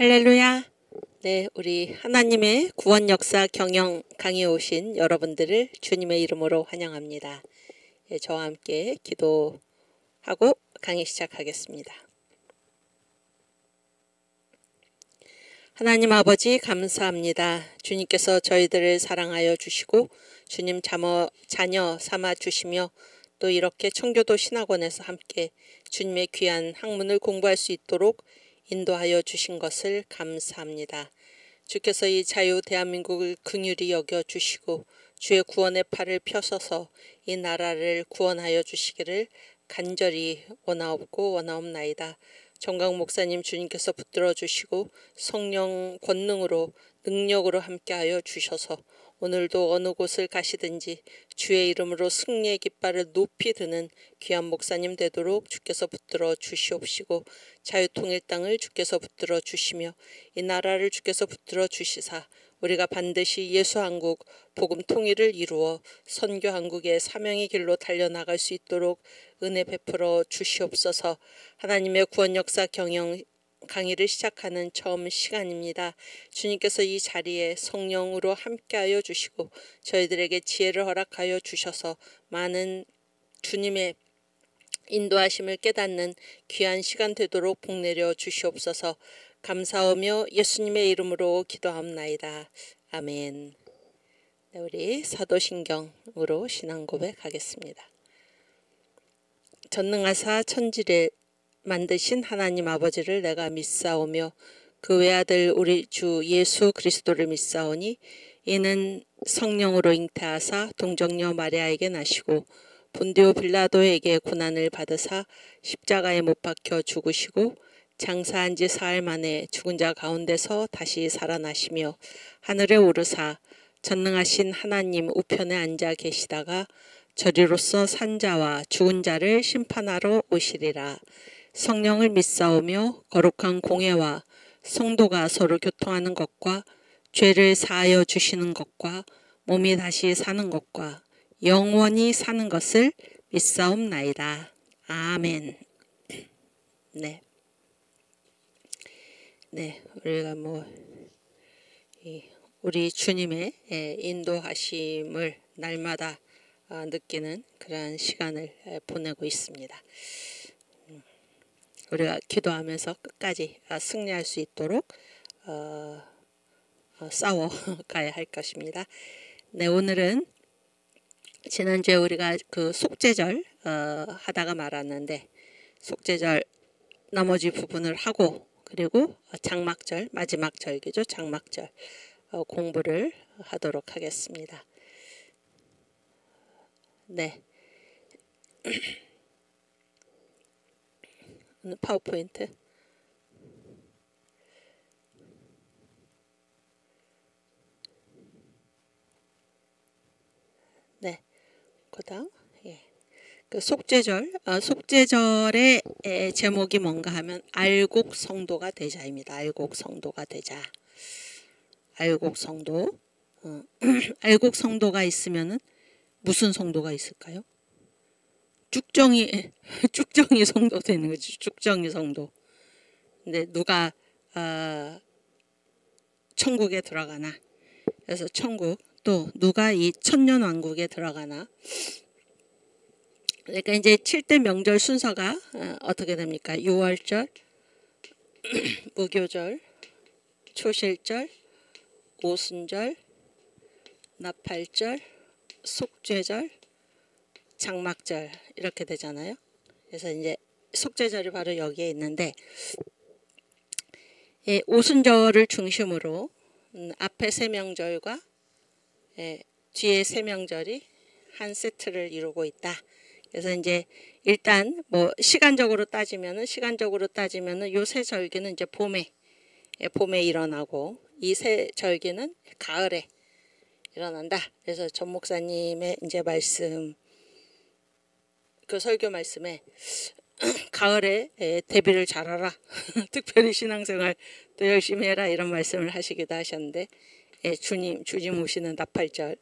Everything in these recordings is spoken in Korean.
할렐루야. 네, 우리 하나님의 구원 역사 경영 강의에 오신 여러분들을 주님의 이름으로 환영합니다. 예, 저와 함께 기도하고 강의 시작하겠습니다. 하나님 아버지 감사합니다. 주님께서 저희들을 사랑하여 주시고 주님 자녀 삼아 주시며 또 이렇게 청교도 신학원에서 함께 주님의 귀한 학문을 공부할 수 있도록 인도하여 주신 것을 감사합니다. 주께서 이 자유 대한민국을 긍휼히 여겨 주시고 주의 구원의 팔을 펴서서 이 나라를 구원하여 주시기를 간절히 원하옵나이다. 정강 목사님 주님께서 붙들어 주시고 성령 권능으로 능력으로 함께하여 주셔서 오늘도 어느 곳을 가시든지 주의 이름으로 승리의 깃발을 높이 드는 귀한 목사님 되도록 주께서 붙들어 주시옵시고 자유통일 땅을 주께서 붙들어 주시며 이 나라를 주께서 붙들어 주시사 우리가 반드시 예수한국 복음 통일을 이루어 선교한국의 사명의 길로 달려나갈 수 있도록 은혜 베풀어 주시옵소서. 하나님의 구원 역사 경영 강의를 시작하는 처음 시간입니다. 주님께서 이 자리에 성령으로 함께하여 주시고 저희들에게 지혜를 허락하여 주셔서 많은 주님의 인도하심을 깨닫는 귀한 시간 되도록 복내려 주시옵소서. 감사하며 예수님의 이름으로 기도합나이다. 아멘. 네, 우리 사도신경으로 신앙 고백하겠습니다. 전능하사 천지를 만드신 하나님 아버지를 내가 믿사오며 그 외아들 우리 주 예수 그리스도를 믿사오니 이는 성령으로 잉태하사 동정녀 마리아에게 나시고 본디오 빌라도에게 고난을 받으사 십자가에 못 박혀 죽으시고 장사한 지 사흘 만에 죽은 자 가운데서 다시 살아나시며 하늘에 오르사 전능하신 하나님 우편에 앉아 계시다가 저리로서 산 자와 죽은 자를 심판하러 오시리라. 성령을 믿사오며 거룩한 공회와 성도가 서로 교통하는 것과 죄를 사하여 주시는 것과 몸이 다시 사는 것과 영원히 사는 것을 믿사옵나이다. 아멘. 네, 우리가 우리 주님의 인도하심을 날마다 느끼는 그런 시간을 보내고 있습니다. 우리가 기도하면서 끝까지 승리할 수 있도록 싸워가야 할 것입니다. 네, 오늘은 지난주에 우리가 그 속죄절 하다가 말았는데 속죄절 나머지 부분을 하고 그리고 장막절 마지막 절기죠. 장막절 공부를 하도록 하겠습니다. 네. 파워포인트. 네. 그다음 그 속죄절의 제목이 뭔가 하면 알곡 성도가 되자입니다. 알곡 성도가 되자. 알곡 성도. 알곡 성도가 있으면은 무슨 성도가 있을까요? 쭉정이 성도 되는 거죠. 쭉정이 성도. 근데 누가 천국에 들어가나? 그래서 천국 또 누가 이 천년왕국에 들어가나? 그러니까 이제 7대 명절 순서가 어떻게 됩니까? 6월절, 무교절, 초실절, 오순절, 나팔절, 속죄절, 장막절 이렇게 되잖아요. 그래서 이제 속죄절이 바로 여기에 있는데 오순절을 중심으로 앞에 세 명절과 뒤에 세 명절이 한 세트를 이루고 있다. 그래서 이제 일단 시간적으로 따지면은 요 세 절기는 이제 봄에 일어나고 이 세 절기는 가을에 일어난다. 그래서 전 목사님의 이제 말씀 그 설교 말씀에 가을에 대비를 잘하라. 특별히 신앙생활 또 열심히 해라 이런 말씀을 하시기도 하셨는데 주님 오시는 나팔절이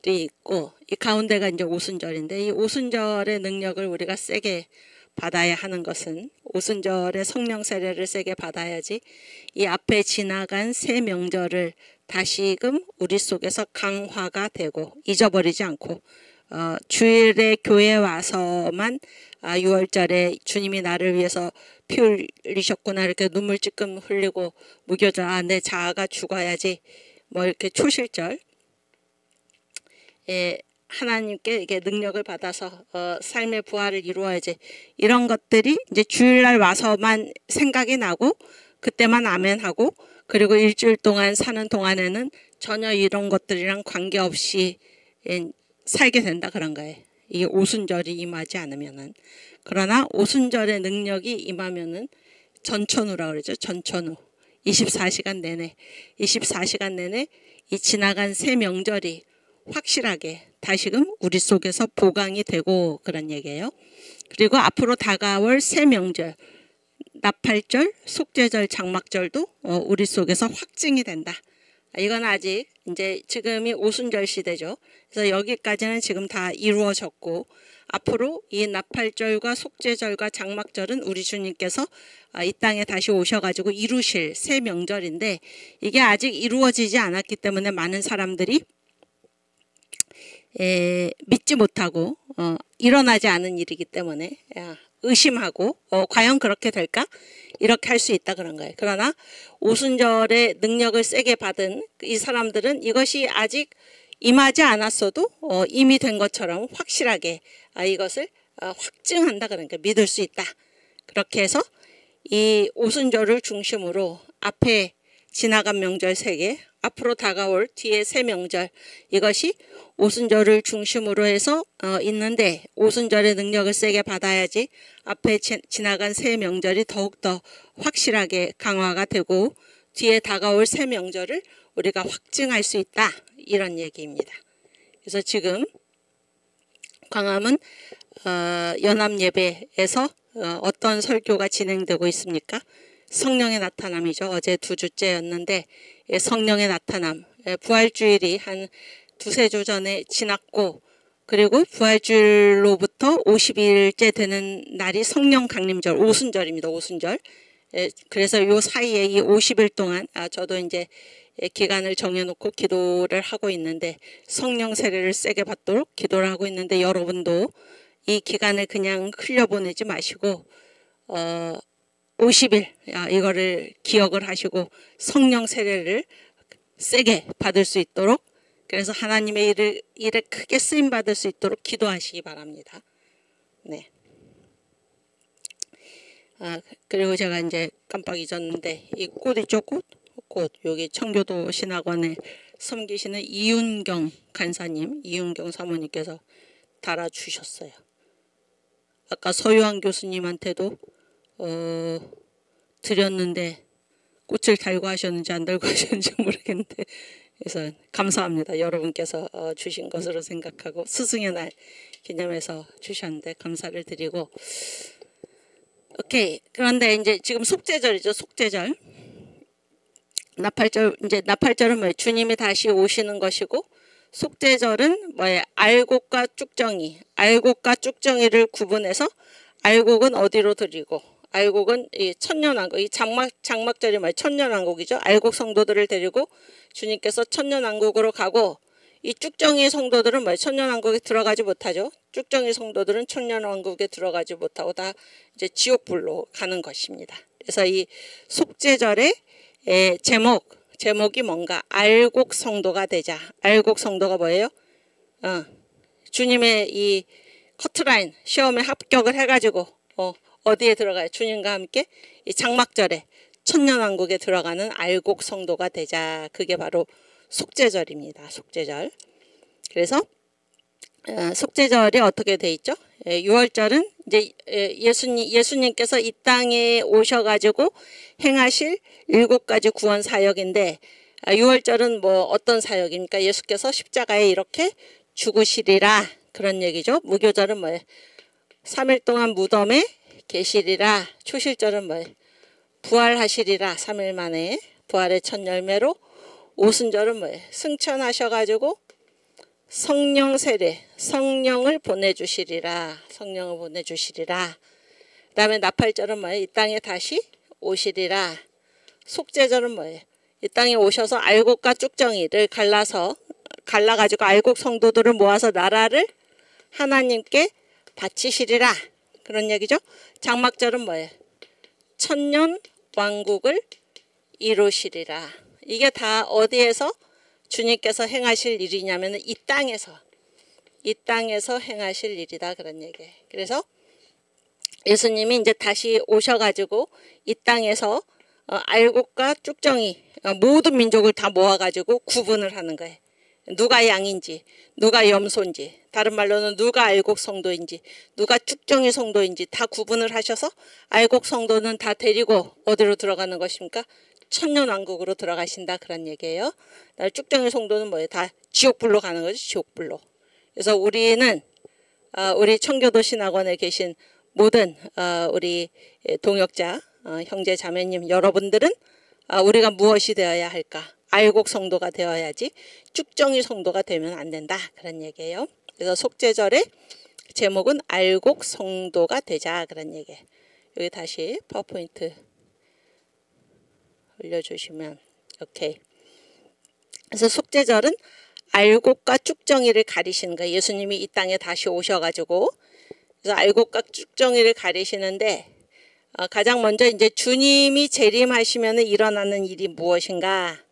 있고 이 가운데가 이제 오순절인데 이 오순절의 능력을 우리가 세게 받아야 하는 것은 오순절에 성령 세례를 세게 받아야지 이 앞에 지나간 새 명절을 다시금 우리 속에서 강화가 되고 잊어버리지 않고 주일에 교회 와서만 6월절에 주님이 나를 위해서 피 흘리셨구나 이렇게 눈물 찔끔 흘리고 무교절 내 자아가 죽어야지 뭐 이렇게 초실절 하나님께 이게 능력을 받아서 삶의 부활을 이루어야지 이런 것들이 이제 주일날 와서만 생각이 나고 그때만 아멘하고 그리고 일주일 동안 사는 동안에는 전혀 이런 것들이랑 관계없이 살게 된다 그런 거예요. 이 오순절이 임하지 않으면은. 그러나 오순절의 능력이 임하면은 전천후라고 그러죠. 전천후. 24시간 내내 이 지나간 새 명절이 확실하게 다시금 우리 속에서 보강이 되고 그런 얘기예요. 그리고 앞으로 다가올 새 명절 나팔절, 속죄절, 장막절도 우리 속에서 확증이 된다. 이건 아직 이제 지금이 오순절 시대죠. 그래서 여기까지는 지금 다 이루어졌고 앞으로 이 나팔절과 속죄절과 장막절은 우리 주님께서 이 땅에 다시 오셔가지고 이루실 새 명절인데 이게 아직 이루어지지 않았기 때문에 많은 사람들이 믿지 못하고 일어나지 않은 일이기 때문에 의심하고 과연 그렇게 될까? 이렇게 할 수 있다 그런 거예요. 그러나 오순절의 능력을 세게 받은 이 사람들은 이것이 아직 임하지 않았어도 이미 된 것처럼 확실하게 이것을 확증한다 그러니까 믿을 수 있다. 그렇게 해서 이 오순절을 중심으로 앞에 지나간 명절 3개, 앞으로 다가올 뒤에 새 명절 이것이 오순절을 중심으로 해서 있는데 오순절의 능력을 세게 받아야지 앞에 지나간 새 명절이 더욱더 확실하게 강화가 되고 뒤에 다가올 새 명절을 우리가 확증할 수 있다 이런 얘기입니다. 그래서 지금 광화문 연합예배에서 어떤 설교가 진행되고 있습니까? 성령의 나타남이죠. 어제 2주째였는데 성령의 나타남 부활주일이 한 2-3주 전에 지났고 그리고 부활주일로부터 50일째 되는 날이 성령 강림절 오순절입니다. 오순절. 그래서 요 사이에 이 50일 동안 저도 이제 기간을 정해놓고 기도를 하고 있는데 성령 세례를 세게 받도록 기도를 하고 있는데 여러분도 이 기간을 그냥 흘려보내지 마시고 50일 이거를 기억을 하시고 성령 세례를 세게 받을 수 있도록 그래서 하나님의 일에 크게 쓰임 받을 수 있도록 기도하시기 바랍니다. 네. 그리고 제가 이제 깜빡 잊었는데 이 꽃 있죠? 꽃 여기 청교도 신학원에 섬기시는 이윤경 간사님, 이윤경 사모님께서 달아주셨어요. 아까 서유한 교수님한테도 드렸는데 꽃을 달고 하셨는지 안 달고 하셨는지 모르겠는데 그래서 감사합니다. 여러분께서 주신 것으로 생각하고 스승의 날 기념해서 주셨는데 감사를 드리고 오케이. 그런데 이제 지금 속죄절이죠. 속죄절. 나팔절은 뭐예요? 주님이 다시 오시는 것이고 속죄절은 뭐예요? 알곡과 쭉정이. 알곡과 쭉정이를 구분해서 알곡은 어디로 드리고 알곡은 이 천년왕국, 이 장막절이 뭐예요? 천년왕국이죠. 알곡 성도들을 데리고 주님께서 천년왕국으로 가고 이 쭉정이 성도들은 뭐예요? 천년왕국에 들어가지 못하죠. 쭉정이 성도들은 천년왕국에 들어가지 못하고 다 이제 지옥불로 가는 것입니다. 그래서 이 속죄절의 제목이 뭔가? 알곡 성도가 되자. 알곡 성도가 뭐예요? 주님의 이 커트라인 시험에 합격을 해가지고 어디에 들어가요? 주님과 함께 이 장막절에 천년왕국에 들어가는 알곡 성도가 되자. 그게 바로 속죄절입니다. 속죄절. 그래서 속죄절이 어떻게 돼 있죠? 6월절은 이제 예수님께서 이 땅에 오셔가지고 행하실 7가지 구원 사역인데 6월절은 뭐 어떤 사역입니까? 예수께서 십자가에 이렇게 죽으시리라 그런 얘기죠. 무교절은 뭐예요? 3일 동안 무덤에 계시리라. 초실절은 뭐예요? 부활하시리라. 3일 만에 부활의 첫 열매로. 오순절은 뭐예요? 승천하셔가지고 성령 세례, 성령을 보내주시리라. 성령을 보내주시리라. 다음에 나팔절은 뭐예요? 이 땅에 다시 오시리라. 속죄절은 뭐예요? 이 땅에 오셔서 알곡과 쭉정이를 갈라가지고 알곡 성도들을 모아서 나라를 하나님께 바치시리라. 그런 얘기죠. 장막절은 뭐예요? 천년 왕국을 이루시리라. 이게 다 어디에서 주님께서 행하실 일이냐면 이 땅에서 행하실 일이다. 그런 얘기예요. 그래서 예수님이 이제 다시 오셔가지고 이 땅에서 알곡과 쭉정이 모든 민족을 다 모아가지고 구분을 하는 거예요. 누가 양인지, 누가 염소인지, 다른 말로는 누가 알곡 성도인지, 누가 쭉정이 성도인지 다 구분을 하셔서 알곡 성도는 다 데리고 어디로 들어가는 것입니까? 천년왕국으로 들어가신다. 그런 얘기예요. 쭉정이 성도는 뭐예요? 다 지옥불로 가는 거죠. 지옥불로. 그래서 우리는 우리 청교도 신학원에 계신 모든 우리 동역자, 형제 자매님 여러분들은 우리가 무엇이 되어야 할까? 알곡 성도가 되어야지 쭉정이 성도가 되면 안 된다. 그런 얘기예요. 그래서 속죄절의 제목은 알곡 성도가 되자. 그런 얘기예요. 여기 다시 파워포인트 올려주시면 오케이. 그래서 속죄절은 알곡과 쭉정이를 가리시는 거예요. 예수님이 이 땅에 다시 오셔가지고 그래서 알곡과 쭉정이를 가리시는데 가장 먼저 이제 주님이 재림하시면 일어나는 일이 무엇인가?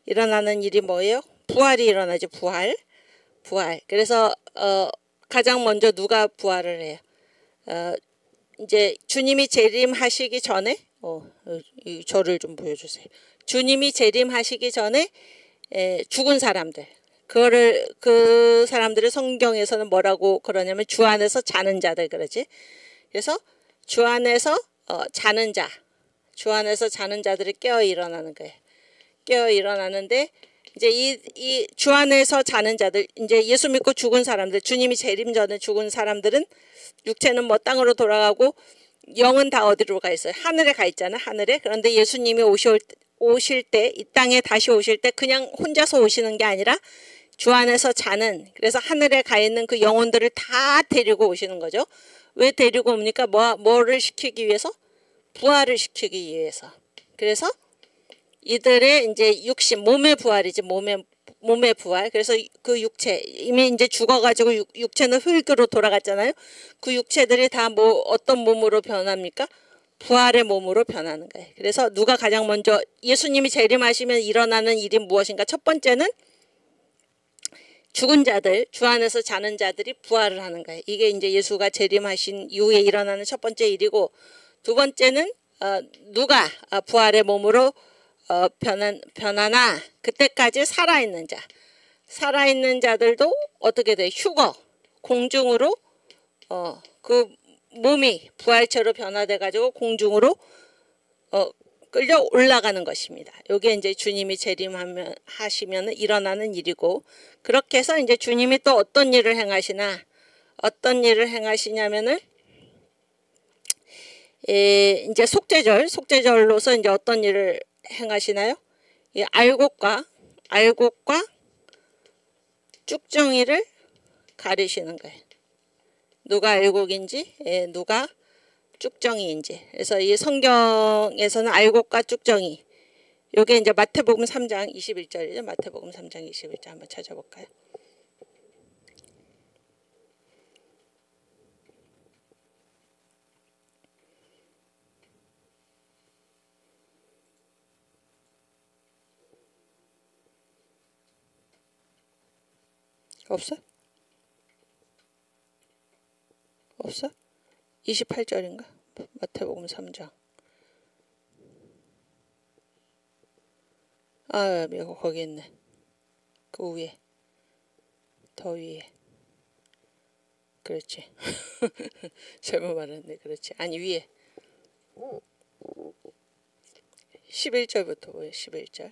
일어나는 일이 뭐예요? 부활이 일어나죠. 부활. 그래서 가장 먼저 누가 부활을 해요? 이제 주님이 재림하시기 전에 이 절을 좀 보여주세요. 주님이 재림하시기 전에 죽은 사람들. 그 사람들을 성경에서는 뭐라고 그러냐면 주 안에서 자는 자들 그러지. 그래서 주 안에서 자는 자. 주 안에서 자는 자들이 깨어 일어나는 거예요. 깨어 일어나는데 이제 이 주 안에서 자는 자들, 이제 예수 믿고 죽은 사람들, 주님이 재림 전에 죽은 사람들은 육체는 뭐 땅으로 돌아가고 영은 다 어디로 가 있어요? 하늘에 가 있잖아요. 하늘에. 그런데 예수님이 오실 때, 이 땅에 다시 오실 때 그냥 혼자서 오시는 게 아니라 주 안에서 자는, 그래서 하늘에 가 있는 그 영혼들을 다 데리고 오시는 거죠. 왜 데리고 옵니까? 뭐를 시키기 위해서? 부활을 시키기 위해서. 그래서 이들의 이제 육신, 몸의 부활이지, 몸의 부활. 그래서 그 육체, 이미 이제 죽어가지고 육체는 흙으로 돌아갔잖아요. 그 육체들이 다 어떤 몸으로 변합니까? 부활의 몸으로 변하는 거예요. 그래서 누가 가장 먼저 예수님이 재림하시면 일어나는 일이 무엇인가? 첫 번째는 죽은 자들, 주 안에서 자는 자들이 부활을 하는 거예요. 이게 이제 예수가 재림하신 이후에 일어나는 첫 번째 일이고, 두 번째는 누가 부활의 몸으로 변하나 그때까지 살아있는 자. 살아있는 자들도 어떻게 돼? 휴거, 공중으로 그 몸이 부활체로 변화돼 가지고 공중으로 끌려 올라가는 것입니다. 이게 이제 주님이 재림하시면 일어나는 일이고, 그렇게 해서 이제 주님이 또 어떤 일을 행하시냐면은 이제 속죄절로서 이제 어떤 일을 행하시나요? 이 알곡과 쭉정이를 가리시는 거예요. 누가 알곡인지, 누가 쭉정이인지. 그래서 이 성경에서는 알곡과 쭉정이. 요게 이제 마태복음 3장 21절이죠. 마태복음 3장 21절 한번 찾아볼까요? 없어? 28절인가? 마태복음 3장. 이거 거기 있네. 그 위에. 더 위에. 그렇지. 잘못 말했네. 그렇지. 아니, 위에. 11절부터 보여. 11절.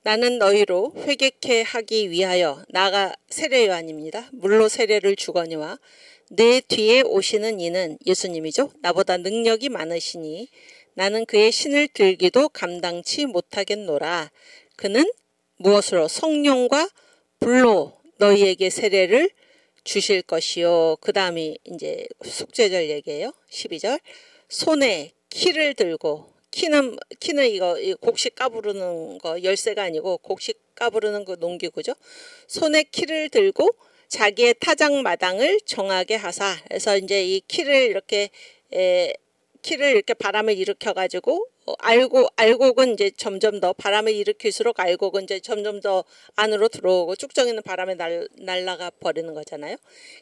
나는 너희로 회개케 하기 위하여 나가 세례 요한입니다. 물로 세례를 주거니와 내 뒤에 오시는 이는 예수님이죠. 나보다 능력이 많으시니 나는 그의 신을 들기도 감당치 못하겠노라. 그는 무엇으로? 성령과 불로 너희에게 세례를 주실 것이요. 그 다음이 이제 속죄절 얘기예요. 12절. 손에 키를 들고, 키는 이거 곡식 까부르는 거, 열쇠가 아니고 곡식 까부르는 그 농기구죠. 손에 키를 들고 자기의 타작마당을 정하게 하사. 그래서 이제 이 키를 이렇게 바람을 일으켜 가지고 알곡은 이제 점점 더 바람을 일으킬수록 알곡은 이제 점점 더 안으로 들어오고 쭉정이는 바람에 날아가 버리는 거잖아요.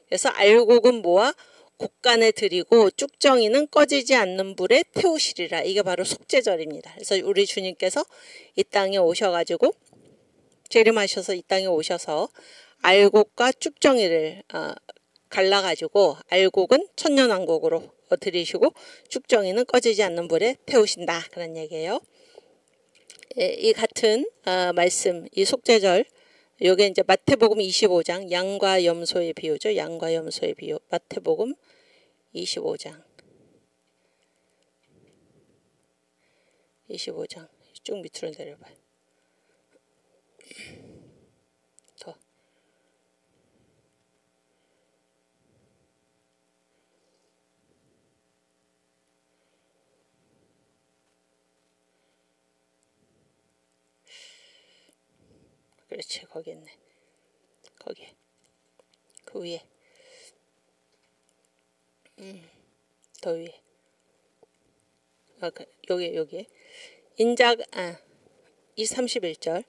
그래서 알곡은 모아 곡간에 들이고 쭉정이는 꺼지지 않는 불에 태우시리라. 이게 바로 속죄절입니다. 그래서 우리 주님께서 이 땅에 오셔가지고 재림하셔서 이 땅에 오셔서 알곡과 쭉정이를 갈라가지고 알곡은 천년왕국으로 드리시고 쭉정이는 꺼지지 않는 불에 태우신다. 그런 얘기예요. 이 같은 말씀, 이 속죄절, 요게 이제 마태복음 25장 양과 염소의 비유죠. 양과 염소의 비유. 마태복음 25장. 25장. 쭉 밑으로 내려봐요. 더. 그렇지, 거기 있네. 거기. 그 위에. 더 위에. 여기. 이 31절.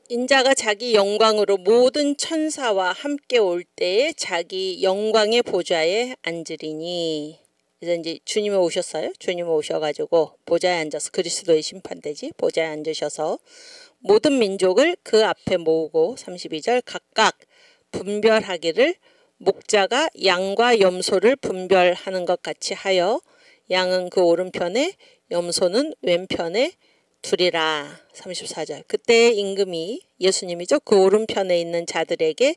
인자가 자기 영광으로 모든 천사와 함께 올 때에 자기 영광의 보좌에 앉으리니. 그래서 이제 주님이 오셨어요. 주님이 오셔가지고 보좌에 앉아서 그리스도의 심판대지 보좌에 앉으셔서 모든 민족을 그 앞에 모으고 32절 각각 분별하기를 목자가 양과 염소를 분별하는 것 같이 하여 양은 그 오른편에 염소는 왼편에 두리라. 34절. 그때의 임금이 예수님이죠. 그 오른편에 있는 자들에게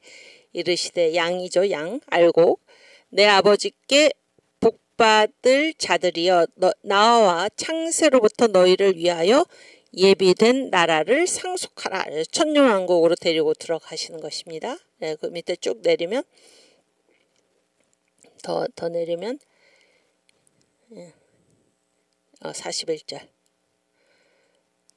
이르시되 양이죠. 양 알곡 내 아버지께 복받을 자들이여 나와 창세로부터 너희를 위하여 예비된 나라를 상속하라. 천년왕국으로 데리고 들어가시는 것입니다. 네, 그 밑에 쭉 내리면 더 내리면 41절.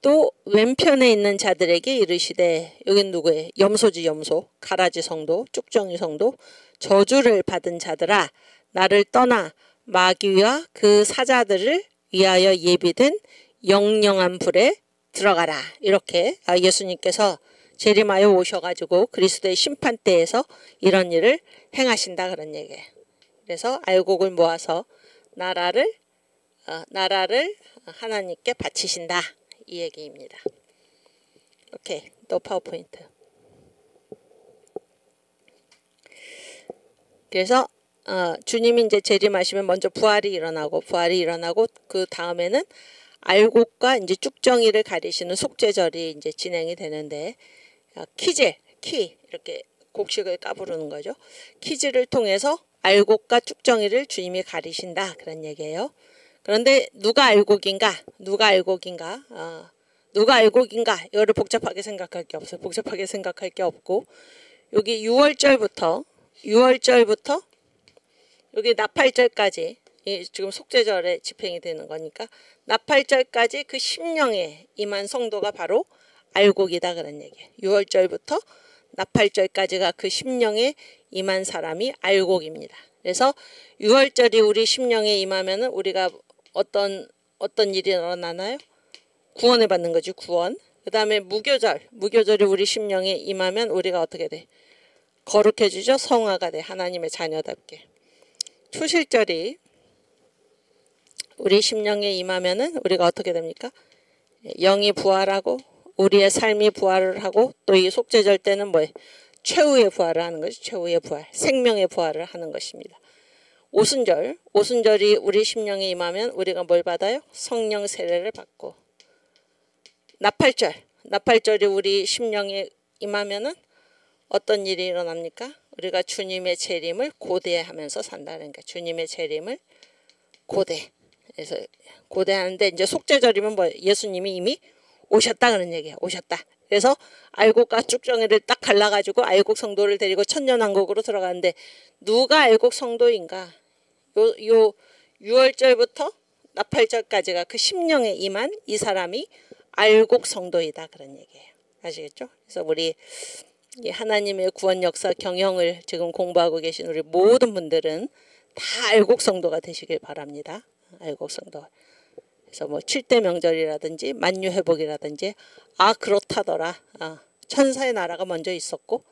또 왼편에 있는 자들에게 이르시되 여긴 누구예요? 염소지 염소. 가라지 성도, 쭉정이 성도. 저주를 받은 자들아 나를 떠나 마귀와 그 사자들을 위하여 예비된 영영한 불에 들어가라. 이렇게 예수님께서 재림하여 오셔가지고 그리스도의 심판대에서 이런 일을 행하신다 그런 얘기예요. 그래서 알곡을 모아서 나라를 하나님께 바치신다 이 얘기입니다. 오케이, 또 파워포인트. 그래서 주님이 이제 재림하시면 먼저 부활이 일어나고 그 다음에는 알곡과 이제 쭉정이를 가리시는 속죄절이 이제 진행이 되는데 키 이렇게 곡식을 까부르는 거죠. 키즈를 통해서 알곡과 쭉정이를 주님이 가리신다 그런 얘기예요. 그런데 누가 알곡인가? 이거를 복잡하게 생각할 게 없어요. 복잡하게 생각할 게 없고 여기 6월절부터 여기 나팔절까지 지금 속죄절에 집행이 되는 거니까 나팔절까지 그 심령에 임한 성도가 바로 알곡이다 그런 얘기예요. 6월절부터 나팔절까지가 그 심령에 임한 사람이 알곡입니다. 그래서 6월절이 우리 심령에 임하면은 우리가 어떤 일이 일어나나요? 구원을 받는 거지, 구원. 그 다음에 무교절이 우리 심령에 임하면 우리가 어떻게 돼? 거룩해지죠? 성화가 돼. 하나님의 자녀답게. 초실절이 우리 심령에 임하면은 우리가 어떻게 됩니까? 영이 부활하고 우리의 삶이 부활을 하고 또 이 속죄절 때는 뭐예요? 최후의 부활을 하는 거죠. 최후의 부활. 생명의 부활을 하는 것입니다. 오순절이 우리 심령에 임하면 우리가 뭘 받아요? 성령 세례를 받고. 나팔절이 우리 심령에 임하면은 어떤 일이 일어납니까? 우리가 주님의 재림을 고대하면서 산다는 게 주님의 재림을 고대하는데 이제 속죄절이면 뭐 예수님이 이미 오셨다 그런 얘기예요. 오셨다. 그래서 알곡과 쭉정이를 딱 갈라가지고 알곡 성도를 데리고 천년왕국으로 들어가는데 누가 알곡 성도인가? 요 6월절부터 나팔절까지가 그 심령에 임한 이 사람이 알곡 성도이다 그런 얘기예요. 아시겠죠? 그래서 우리 이 하나님의 구원 역사 경영을 지금 공부하고 계신 우리 모든 분들은 다 알곡 성도가 되시길 바랍니다. 알곡 성도. 그래서 뭐 7대 명절이라든지 만유회복이라든지 그렇다더라. 천사의 나라가 먼저 있었고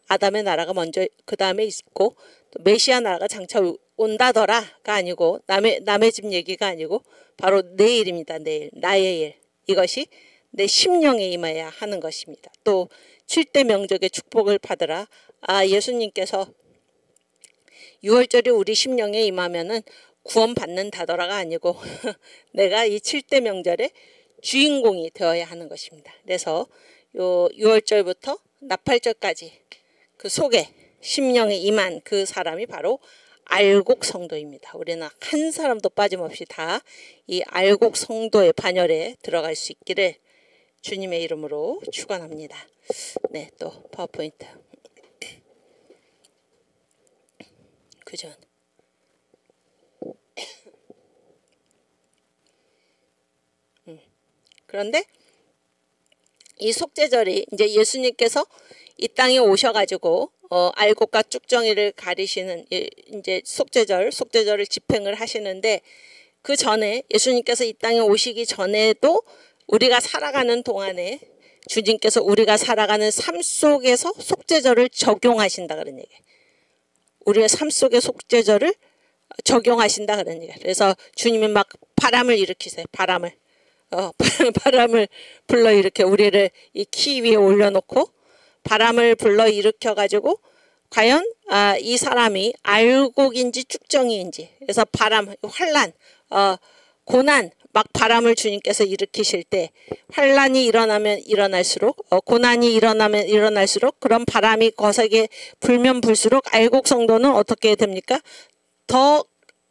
아담의 나라가 먼저 그 다음에 있고 또 메시아 나라가 장차 온다더라가 아니고 남의 집 얘기가 아니고 바로 내일입니다. 내일 나의 일 이것이 내 심령에 임해야 하는 것입니다. 또 7대 명절의 축복을 받으라. 예수님께서 6월절이 우리 심령에 임하면은 구원 받는다더라가 아니고 내가 이 7대 명절의 주인공이 되어야 하는 것입니다. 그래서 요 6월절부터 나팔절까지 그 속에 심령에 임한 그 사람이 바로 알곡 성도입니다. 우리는 한 사람도 빠짐없이 다 이 알곡 성도의 반열에 들어갈 수 있기를 주님의 이름으로 축원합니다. 네, 또 파워포인트. 그전. 그런데 이 속죄절이 이제 예수님께서 이 땅에 오셔가지고 알곡과 쭉정이를 가리시는 이제 속죄절을 집행을 하시는데 그 전에 예수님께서 이 땅에 오시기 전에도 우리가 살아가는 동안에 주님께서 우리가 살아가는 삶 속에서 속죄절을 적용하신다 그런 얘기예요. 우리의 삶 속에 속죄절을 적용하신다 그런 얘기예요. 그래서 주님이 막 바람을 일으키세요. 바람을 불러 일으켜 우리를 이 키 위에 올려놓고 바람을 불러 일으켜 가지고 과연 이 사람이 알곡인지 쭉정이인지 그래서 바람, 환란, 고난 막 바람을 주님께서 일으키실 때 환란이 일어나면 일어날수록 고난이 일어나면 일어날수록 그런 바람이 거세게 불면 불수록 알곡 성도는 어떻게 됩니까? 더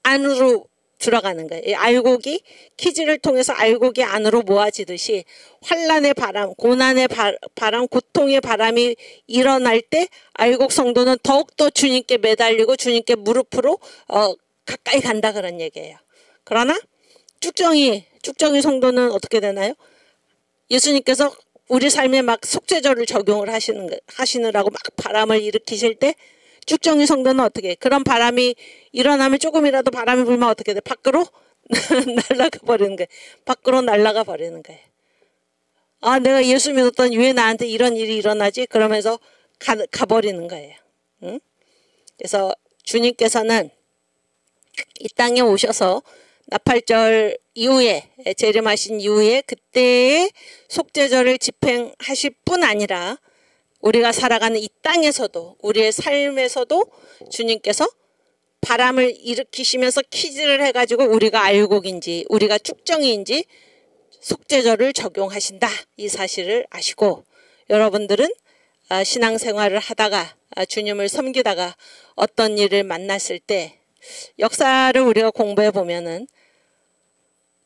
안으로 들어가는 거예요. 이 알곡이 키즈를 통해서 알곡이 안으로 모아지듯이 환란의 바람, 고난의 바람, 고통의 바람이 일어날 때 알곡 성도는 더욱더 주님께 매달리고 주님께 무릎으로 가까이 간다 그런 얘기예요. 그러나 쭉정이 성도는 어떻게 되나요? 예수님께서 우리 삶에 막 속죄절을 적용을 하시느라고 막 바람을 일으키실 때 쭉정이 성도는 어떻게 해? 그런 바람이 일어나면 조금이라도 바람이 불면 어떻게 돼? 밖으로 날아가 버리는 거예요. 밖으로 날아가 버리는 거예요. 내가 예수 믿었더니 왜 나한테 이런 일이 일어나지? 그러면서 가버리는 거예요. 응? 그래서 주님께서는 이 땅에 오셔서 나팔절 이후에 재림하신 이후에 그때의 속죄절을 집행하실 뿐 아니라 우리가 살아가는 이 땅에서도 우리의 삶에서도 주님께서 바람을 일으키시면서 퀴즈를 해가지고 우리가 알곡인지 우리가 쭉정이인지 속죄절을 적용하신다 이 사실을 아시고 여러분들은 신앙생활을 하다가 주님을 섬기다가 어떤 일을 만났을 때 역사를 우리가 공부해 보면은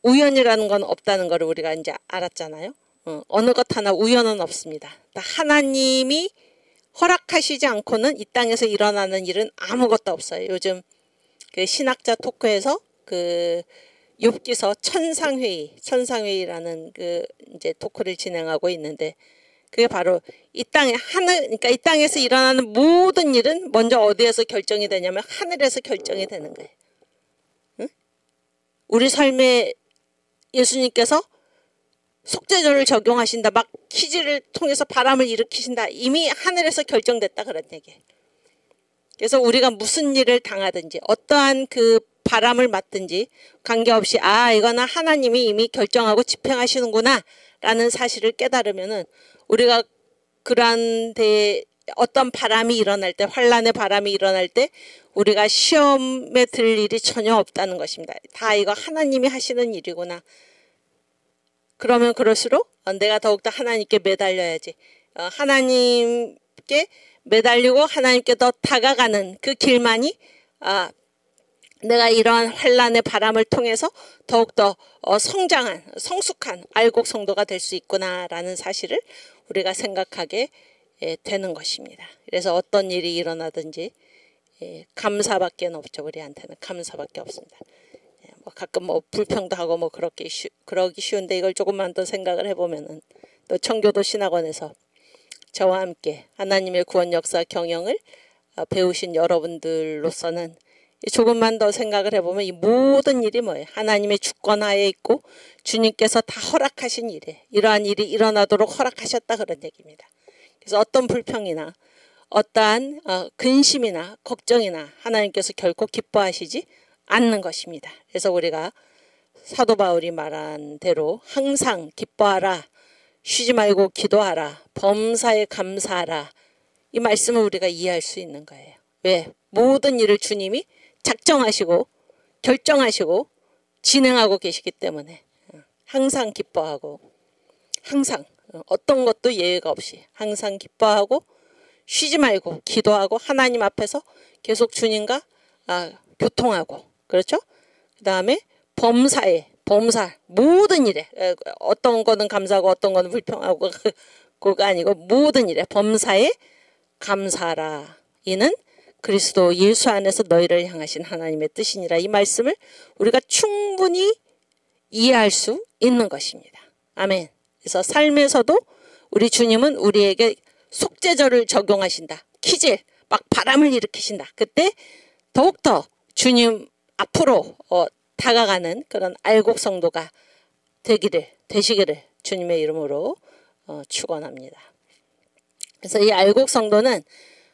우연이라는 건 없다는 걸 우리가 이제 알았잖아요. 어느 것 하나 우연은 없습니다. 하나님이 허락하시지 않고는 이 땅에서 일어나는 일은 아무것도 없어요. 요즘 신학자 토크에서 욥기서 천상회의라는 이제 토크를 진행하고 있는데 그게 바로 이 그러니까 이 땅에서 일어나는 모든 일은 먼저 어디에서 결정이 되냐면 하늘에서 결정이 되는 거예요. 응? 우리 삶에 예수님께서 속죄절을 적용하신다. 막 퀴즈를 통해서 바람을 일으키신다. 이미 하늘에서 결정됐다 그런 얘기예요. 그래서 우리가 무슨 일을 당하든지 어떠한 그 바람을 맞든지 관계없이 이거는 하나님이 이미 결정하고 집행하시는구나 라는 사실을 깨달으면은 우리가 그러한 데 어떤 바람이 일어날 때 환란의 바람이 일어날 때 우리가 시험에 들 일이 전혀 없다는 것입니다. 다 이거 하나님이 하시는 일이구나. 그러면 그럴수록 내가 더욱더 하나님께 매달려야지. 하나님께 매달리고 하나님께 더 다가가는 그 길만이 내가 이러한 환란의 바람을 통해서 더욱더 성숙한 알곡 성도가 될 수 있구나라는 사실을 우리가 생각하게 되는 것입니다. 그래서 어떤 일이 일어나든지 감사밖에 없죠. 우리한테는 감사밖에 없습니다. 뭐 가끔 뭐 불평도 하고 뭐 그러기 쉬운데 이걸 조금만 더 생각을 해보면은 또 청교도 신학원에서 저와 함께 하나님의 구원 역사 경영을 배우신 여러분들로서는 조금만 더 생각을 해보면 이 모든 일이 뭐예요? 하나님의 주권하에 있고 주님께서 다 허락하신 일에 이러한 일이 일어나도록 허락하셨다 그런 얘기입니다. 그래서 어떤 불평이나 어떠한 근심이나 걱정이나 하나님께서 결코 기뻐하시지 않는 것입니다. 그래서 우리가 사도 바울이 말한 대로 항상 기뻐하라, 쉬지 말고 기도하라, 범사에 감사하라. 이 말씀을 우리가 이해할 수 있는 거예요. 왜? 모든 일을 주님이 작정하시고 결정하시고 진행하고 계시기 때문에 항상 기뻐하고 항상 어떤 것도 예외가 없이 항상 기뻐하고 쉬지 말고 기도하고 하나님 앞에서 계속 주님과 교통하고 그렇죠? 그 다음에 범사 모든 일에 어떤 거는 감사하고 어떤 거는 불평하고 그거가 아니고 모든 일에 범사에 감사하라. 이는 그리스도 예수 안에서 너희를 향하신 하나님의 뜻이니라. 이 말씀을 우리가 충분히 이해할 수 있는 것입니다. 아멘. 그래서 삶에서도 우리 주님은 우리에게 속죄절을 적용하신다. 키질 막 바람을 일으키신다. 그때 더욱더 주님 앞으로 다가가는 그런 알곡 성도가 되시기를 주님의 이름으로 축원합니다. 그래서 이 알곡 성도는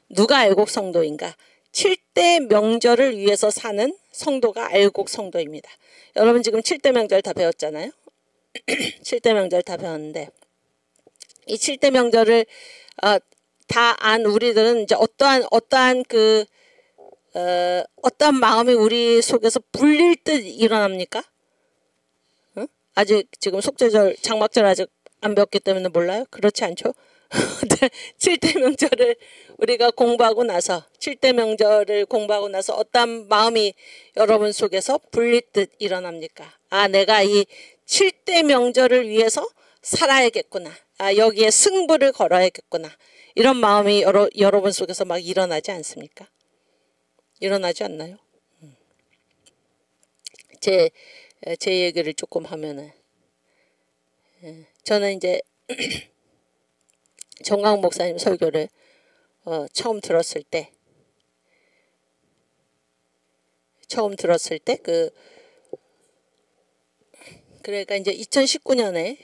누가 알곡 성도인가? 7대 명절을 위해서 사는 성도가 알곡 성도입니다. 여러분 지금 7대 명절 다 배웠잖아요. 7대 명절 다 배웠는데 이 7대 명절을 다 안 우리들은 이제 어떠한 마음이 우리 속에서 불릴 듯 일어납니까? 응? 아직 지금 속죄절, 장막절 아직 안 배웠기 때문에 몰라요? 그렇지 않죠? 7대 명절을 우리가 공부하고 나서 7대 명절을 공부하고 나서 어떤 마음이 여러분 속에서 불릴 듯 일어납니까? 내가 이 7대 명절을 위해서 살아야겠구나. 여기에 승부를 걸어야겠구나. 이런 마음이 여러분 속에서 막 일어나지 않습니까? 일어나지 않나요? 제 얘기를 조금 하면은 저는 이제 정광 목사님 설교를 처음 들었을 때 그러니까 이제 2019년에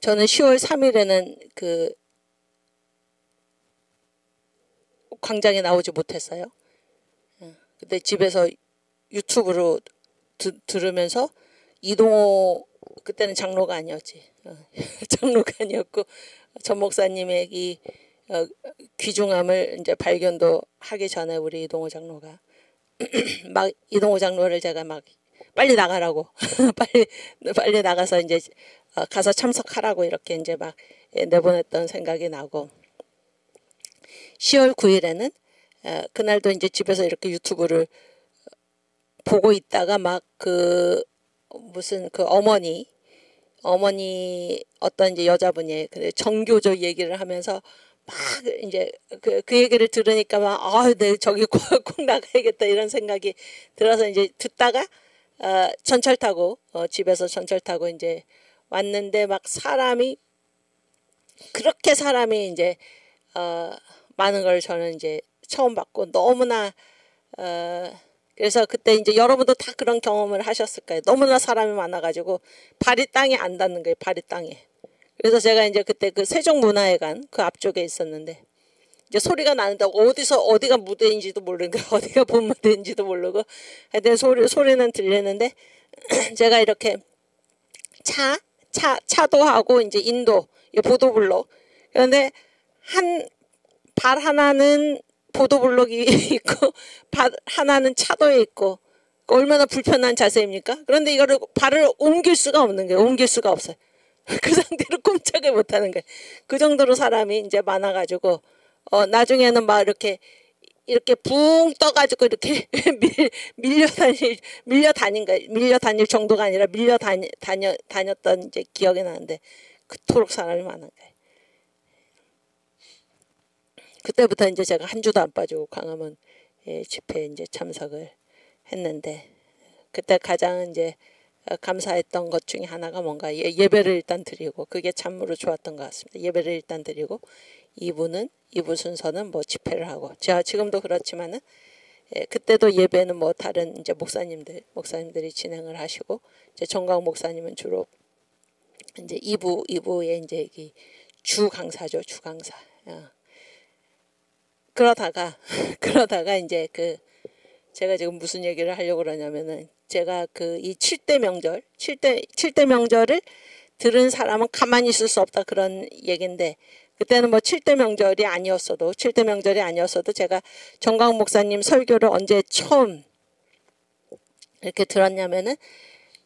저는 10월 3일에는 광장에 나오지 못했어요. 근데 집에서 유튜브로 들으면서 이동호 그때는 장로가 아니었지. 장로가 아니었고 전 목사님의 이 귀중함을 이제 발견도 하기 전에 우리 이동호 장로가 막 이동호 장로를 제가 막 빨리 나가라고 빨리 나가서 이제 가서 참석하라고 이렇게 이제 막 내보냈던 생각이 나고 10월 9일에는 그날도 이제 집에서 이렇게 유튜브를 보고 있다가 막 무슨 어머니 어떤 이제 여자분이 정교조 얘기를 하면서 막 이제 그 얘기를 들으니까 막 네 저기 꼭 나가야겠다 이런 생각이 들어서 이제 듣다가 전철 타고 집에서 전철 타고 이제 왔는데 막 그렇게 사람이 이제 많은 걸 저는 이제 처음 봤고 너무나 그래서 그때 이제 여러분도 다 그런 경험을 하셨을 거예요. 너무나 사람이 많아가지고 발이 땅에 안 닿는 거예요. 발이 땅에. 그래서 제가 이제 그때 그 세종문화회관 그 앞쪽에 있었는데 이제 소리가 나는데 어디가 무대인지도 모르는 거예요. 어디가 본 무대인지도 모르고 하여튼 소리는 들리는데 제가 이렇게 차도 하고 이제 인도 보도블록 그런데 발 하나는 보도블록이 있고 발 하나는 차도에 있고 얼마나 불편한 자세입니까? 그런데 이거를 발을 옮길 수가 없는 거예요. 옮길 수가 없어요. 그 상태로 꼼짝을 못하는 거예요. 그 정도로 사람이 이제 많아가지고 나중에는 막 이렇게 붕 떠가지고 이렇게 밀려 다닐 정도가 아니라 다녔던 이제 기억이 나는데 그토록 사람이 많은 거예요. 그때부터 이제 제가 한 주도 안 빠지고 광화문 집회에 이제 참석을 했는데, 그때 가장 이제 감사했던 것 중에 하나가 뭔가 예배를 일단 드리고, 그게 참으로 좋았던 것 같습니다. 예배를 일단 드리고 2부 순서는 뭐 집회를 하고, 제가 지금도 그렇지만은 그때도 예배는 뭐 다른 이제 목사님들이 진행을 하시고, 이제 정광 목사님은 주로 이제 2부에 이제 이 주 강사죠, 주 강사. 그러다가 이제 제가 지금 무슨 얘기를 하려고 그러냐면은, 제가 이 7대 명절을 들은 사람은 가만히 있을 수 없다, 그런 얘기인데, 그때는 뭐 7대 명절이 아니었어도 제가 정광 목사님 설교를 언제 처음 이렇게 들었냐면은,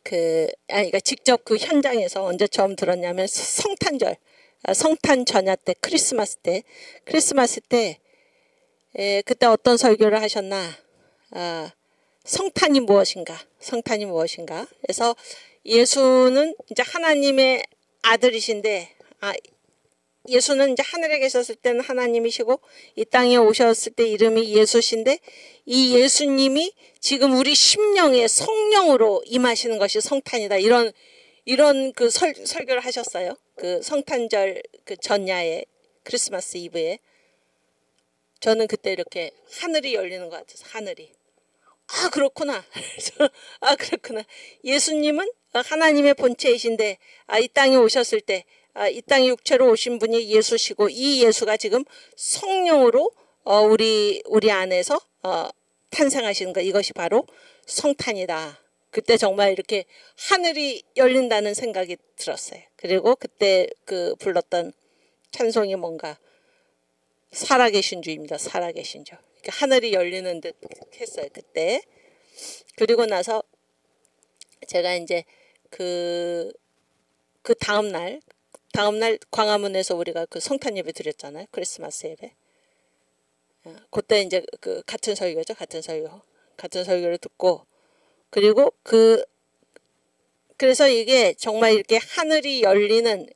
그러니까 직접 그 현장에서 언제 처음 들었냐면, 성탄 전야 때, 크리스마스 때 그때 어떤 설교를 하셨나, 성탄이 무엇인가. 그래서 예수는 이제 하나님의 아들이신데, 예수는 이제 하늘에 계셨을 때는 하나님이시고 이 땅에 오셨을 때 이름이 예수신데, 이 예수님이 지금 우리 심령에 성령으로 임하시는 것이 성탄이다, 이런 그 설교를 하셨어요. 그 성탄절 그 전야에, 크리스마스 이브에. 저는 그때 이렇게 하늘이 열리는 것 같아서, 하늘이. 그렇구나. 그렇구나. 예수님은 하나님의 본체이신데, 이 땅에 오셨을 때, 이 땅에 육체로 오신 분이 예수시고, 이 예수가 지금 성령으로 우리 안에서 탄생하시는 것, 이것이 바로 성탄이다. 그때 정말 이렇게 하늘이 열린다는 생각이 들었어요. 그리고 그때 불렀던 찬송이 뭔가 살아계신 주입니다. 살아계신 주. 하늘이 열리는 듯 했어요, 그때. 그리고 나서 제가 이제 그 다음날 광화문에서 우리가 그 성탄 예배 드렸잖아요. 크리스마스 예배. 그때 이제 같은 설교죠. 같은 설교를 듣고, 그리고 그래서 이게 정말 이렇게 하늘이 열리는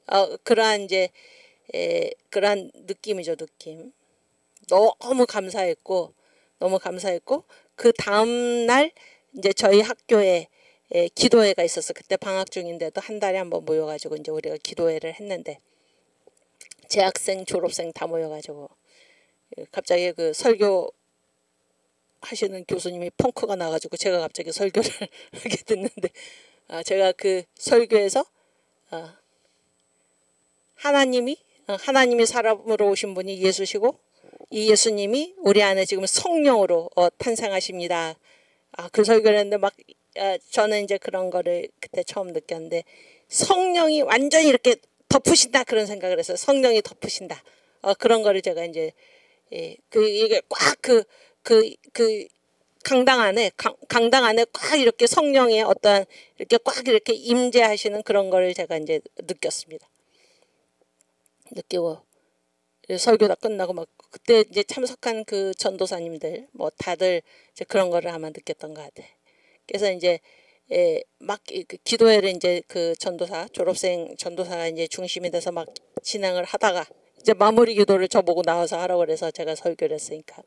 그러한 이제 그러한 느낌이죠, 느낌. 너무 감사했고 그 다음 날 이제 저희 학교에 기도회가 있었어. 그때 방학 중인데도 한 달에 한 번 모여가지고 이제 우리가 기도회를 했는데, 재학생, 졸업생 다 모여가지고 갑자기 그 설교 하시는 교수님이 펑크가 나가지고 제가 갑자기 설교를 하게 됐는데, 제가 그 설교에서 하나님이 사람으로 오신 분이 예수시고, 이 예수님이 우리 안에 지금 성령으로 탄생하십니다. 그 설교를 했는데 저는 이제 그런 거를 그때 처음 느꼈는데, 성령이 완전히 이렇게 덮으신다, 그런 생각을 했어요. 성령이 덮으신다. 그런 거를 제가 이제 이게 꽉 강당 안에 꽉 이렇게 성령의 어떤 이렇게 꽉 이렇게 임재하시는 그런 거를 제가 이제 느끼고 설교 다 끝나고 그때 이제 참석한 그 전도사님들 뭐 다들 이제 그런 거를 아마 느꼈던 것 같아. 그래서 이제 기도회를 이제 그 졸업생 전도사가 이제 중심이 돼서 막 진행을 하다가 이제 마무리 기도를 저보고 나와서 하라고 그래서 제가 설교를 했으니까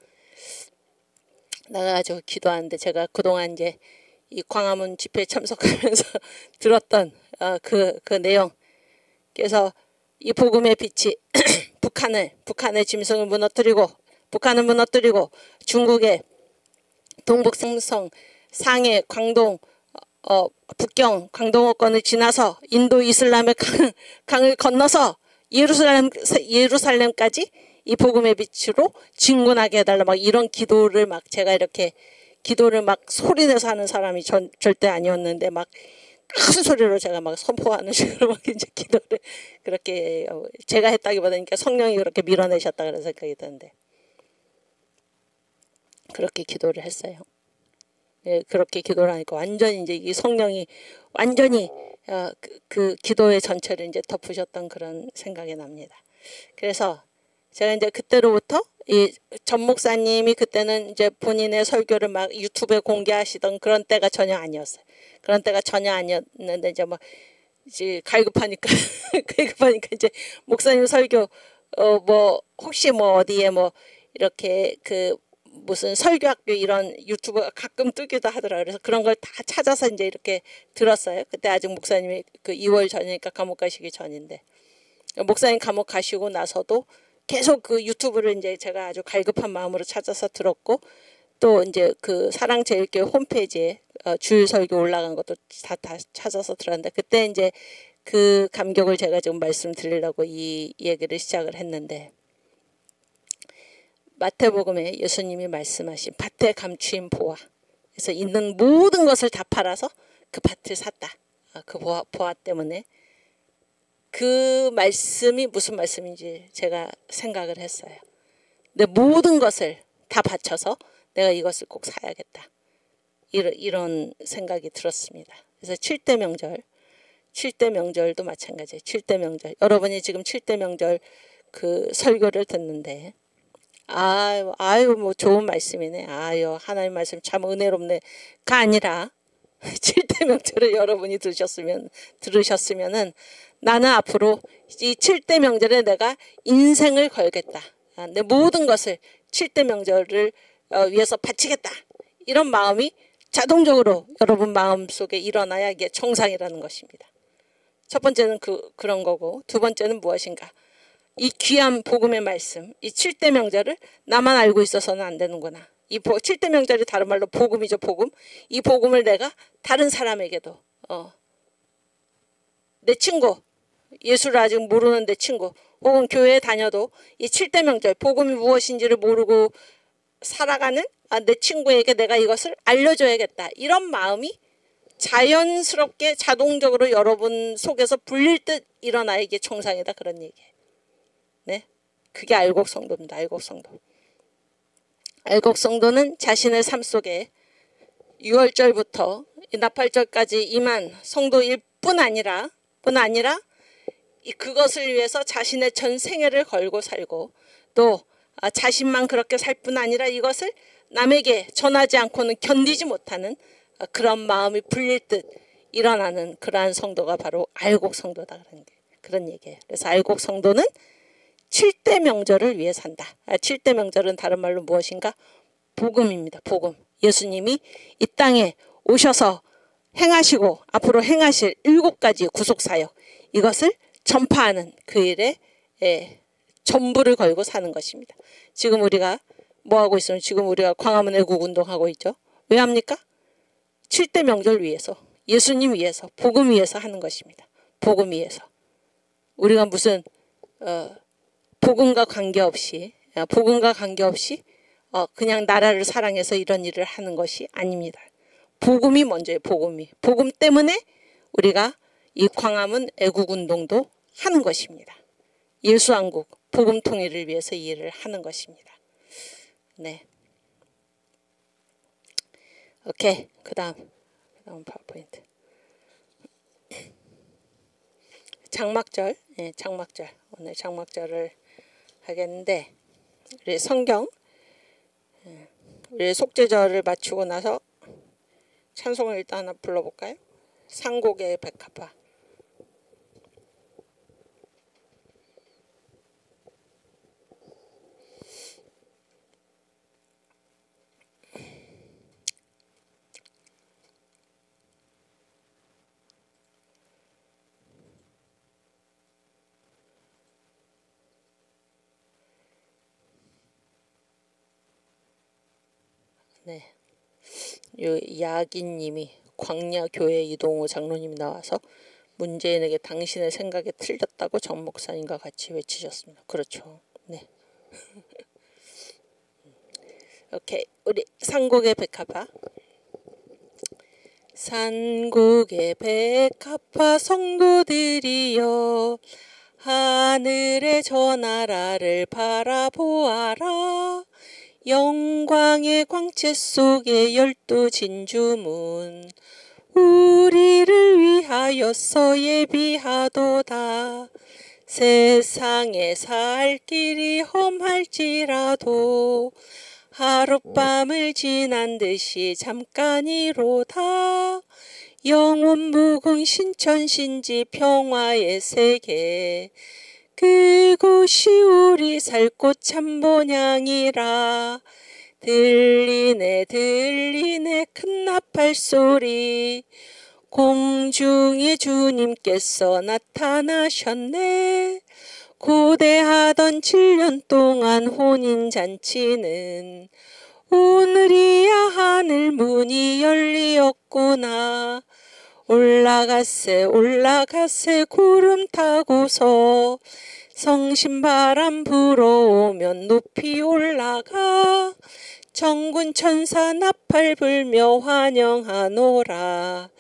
나가가지고 기도하는데, 제가 그동안 이제 이 광화문 집회에 참석하면서 들었던 그 내용, 그래서 이 복음의 빛이 북한의 짐승을 북한을 무너뜨리고 중국의 동북성성, 상해, 광동, 북경, 광동어권을 지나서 인도 이슬람의 강을 건너서 예루살렘까지 이 복음의 빛으로 진군하게 해달라, 이런 기도를 제가 이렇게 기도를 소리내서 하는 사람이 절대 아니었는데 큰 소리로 제가 선포하는 식으로 이제 기도를 그렇게 제가 했다기보다는 성령이 그렇게 밀어내셨다 그런 생각이 드는데, 그렇게 기도를 했어요. 그렇게 기도를 하니까 완전히 이제 이 성령이 완전히 그 기도의 전체를 이제 덮으셨던 그런 생각이 납니다. 그래서 제가 이제 그때로부터 이 전 목사님이 그때는 이제 본인의 설교를 유튜브에 공개하시던 그런 때가 전혀 아니었어요. 그런 때가 전혀 아니었는데 이제 갈급하니까 이제 목사님 설교 뭐 혹시 뭐 어디에 뭐 이렇게 그 무슨 설교학교 이런 유튜브가 가끔 뜨기도 하더라고요. 그래서 그런 걸 다 찾아서 이제 이렇게 들었어요. 그때 아직 목사님이 그 2월 전이니까 감옥 가시기 전인데, 목사님 감옥 가시고 나서도 계속 그 유튜브를 이제 제가 아주 갈급한 마음으로 찾아서 들었고, 또 이제 그 사랑제일교회 홈페이지에 주일 설교 올라간 것도 다 찾아서 들었는데, 그때 이제 그 감격을 제가 지금 말씀드리려고 이 얘기를 시작을 했는데, 마태복음에 예수님이 말씀하신 밭에 감추인 보화, 그래서 있는 모든 것을 다 팔아서 그 밭을 샀다. 그 보화 때문에. 그 말씀이 무슨 말씀인지 제가 생각을 했어요. 내 모든 것을 다 바쳐서 내가 이것을 꼭 사야겠다. 이런 생각이 들었습니다. 그래서 7대 명절도 마찬가지예요. 7대 명절. 여러분이 지금 7대 명절 그 설교를 듣는데, 아유, 뭐 좋은 말씀이네. 아유, 하나님 말씀 참 은혜롭네가 아니라 7대 명절을 여러분이 들으셨으면은 나는 앞으로 이 7대 명절에 내가 인생을 걸겠다. 내 모든 것을 7대 명절을 위해서 바치겠다. 이런 마음이 자동적으로 여러분 마음속에 일어나야 이게 정상이라는 것입니다. 첫 번째는 그런 거고, 두 번째는 무엇인가? 이 귀한 복음의 말씀, 이 7대 명절을 나만 알고 있어서는 안 되는구나. 이 7대 명절이 다른 말로 복음이죠, 복음. 이 복음을 내가 다른 사람에게도, 내 친구, 예수를 아직 모르는 내 친구, 혹은 교회에 다녀도 이 7대 명절, 복음이 무엇인지를 모르고 살아가는 내 친구에게 내가 이것을 알려줘야겠다. 이런 마음이 자연스럽게 자동적으로 여러분 속에서 불릴 듯 일어나 이게 정상이다. 그런 얘기예요. 네, 그게 알곡 성도입니다. 알곡 성도. 알곡 성도는 자신의 삶 속에 6월절부터 나팔절까지 임한 성도일 뿐 아니라 그것을 위해서 자신의 전 생애를 걸고 살고, 또 자신만 그렇게 살 뿐 아니라 이것을 남에게 전하지 않고는 견디지 못하는 그런 마음이 불릴 듯 일어나는 그러한 성도가 바로 알곡 성도다. 그런 얘기예요. 그래서 알곡 성도는 7대 명절을 위해 산다. 7대 명절은 다른 말로 무엇인가? 복음입니다. 복음. 예수님이 이 땅에 오셔서 행하시고 앞으로 행하실 7가지 구속사역, 이것을 전파하는 그 일에 전부를 걸고 사는 것입니다. 지금 우리가 뭐하고 있으면 지금 우리가 광화문 애국운동하고 있죠. 왜 합니까? 7대 명절 위해서, 예수님 위해서, 복음 위해서 하는 것입니다. 복음 위해서. 우리가 무슨 복음과 관계없이 그냥 나라를 사랑해서 이런 일을 하는 것이 아닙니다. 복음이 먼저예요. 복음 때문에 우리가 이 광화문 애국운동도 하는 것입니다. 예수한국 복음 통일을 위해서 이 일을 하는 것입니다. 네. 오케이. 그다음 파워포인트. 장막절. 네, 장막절. 오늘 장막절을 하겠는데, 우리 성경, 우리 속죄절을 마치고 나서 찬송을 일단 하나 불러볼까요? 상곡의 백합화. 네. 야기님이 광야교회 이동호 장로님이 나와서 문재인에게 당신의 생각이 틀렸다고 정 목사님과 같이 외치셨습니다. 그렇죠. 네. 오케이. 우리 산곡의 백합화. 산곡의 백합화 성도들이여, 하늘의 저 나라를 바라보아라. 영광의 광채 속에 12 진주문, 우리를 위하여서 예비하도다. 세상에 살 길이 험할지라도 하룻밤을 지난 듯이 잠깐이로다. 영원 무궁 신천신지 평화의 세계, 그곳이 우리 살 곳 참본향이라. 들리네 들리네 큰 나팔 소리. 공중에 주님께서 나타나셨네. 고대하던 7년 동안 혼인잔치는 오늘이야 하늘 문이 열리었구나. 올라가세 올라가세 구름 타고서 성신바람 불어오면 높이 올라가. 천군 천사 나팔 불며 환영하노라.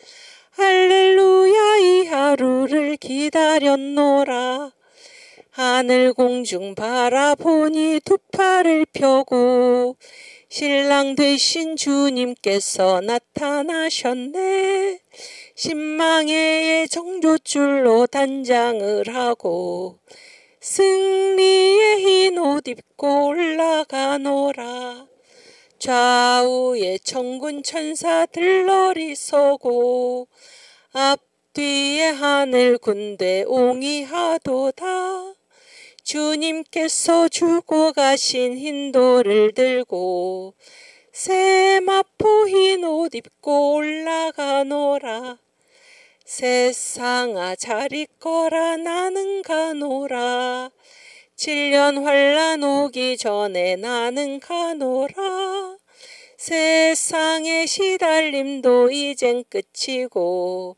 할렐루야 이 하루를 기다렸노라. 하늘 공중 바라보니 두 팔을 펴고 신랑 되신 주님께서 나타나셨네. 신망의 정조줄로 단장을 하고 승리의 흰 옷 입고 올라가노라. 좌우에 천군 천사 들러리 서고 앞뒤에 하늘 군대 옹이하도다. 주님께서 주고 가신 흰 돌을 들고 세마포 흰 옷 입고 올라가노라. 세상아 잘 있거라 나는 가노라. 7년 환란 오기 전에 나는 가노라. 세상의 시달림도 이젠 끝이고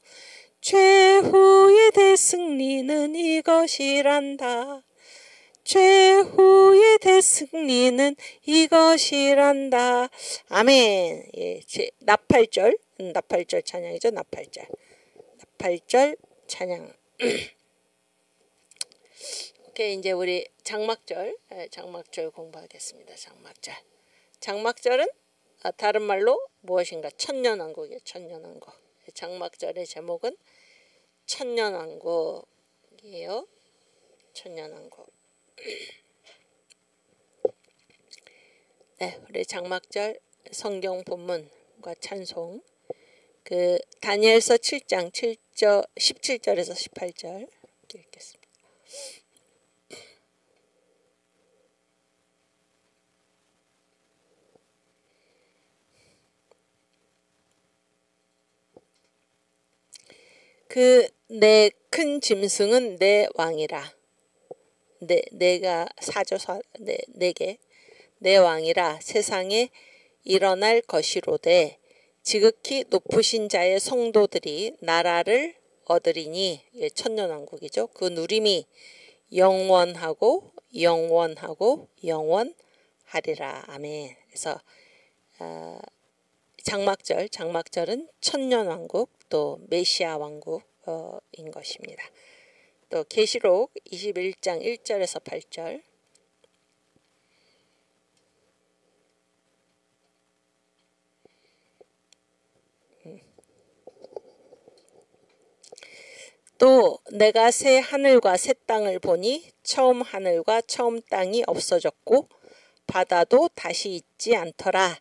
최후의 대승리는 이것이란다. 최후의 대승리는 이것이란다. 아멘. 예, 나팔절 찬양이죠. 나팔절 찬양. 오케이, 이제 우리 장막절 공부하겠습니다. 장막절은 다른 말로 무엇인가? 천년왕국이에요. 천년왕국. 장막절의 제목은 천년왕국이에요. 천년왕국. 네, 우리 장막절 성경 본문과 찬송, 그 다니엘서 7장 17절에서 18절 읽겠습니다. 그 내 큰 짐승은 내 왕이라. 내가 내게 내 왕이라 세상에 일어날 것이로되 지극히 높으신 자의 성도들이 나라를 얻으리니. 천년왕국이죠. 그 누림이 영원하고 영원하리라. 아멘. 그래서 장막절은 천년왕국 또 메시아 왕국인 것입니다. 또 계시록 21장 1절에서 8절. 또 내가 새 하늘과 새 땅을 보니 처음 하늘과 처음 땅이 없어졌고 바다도 다시 있지 않더라.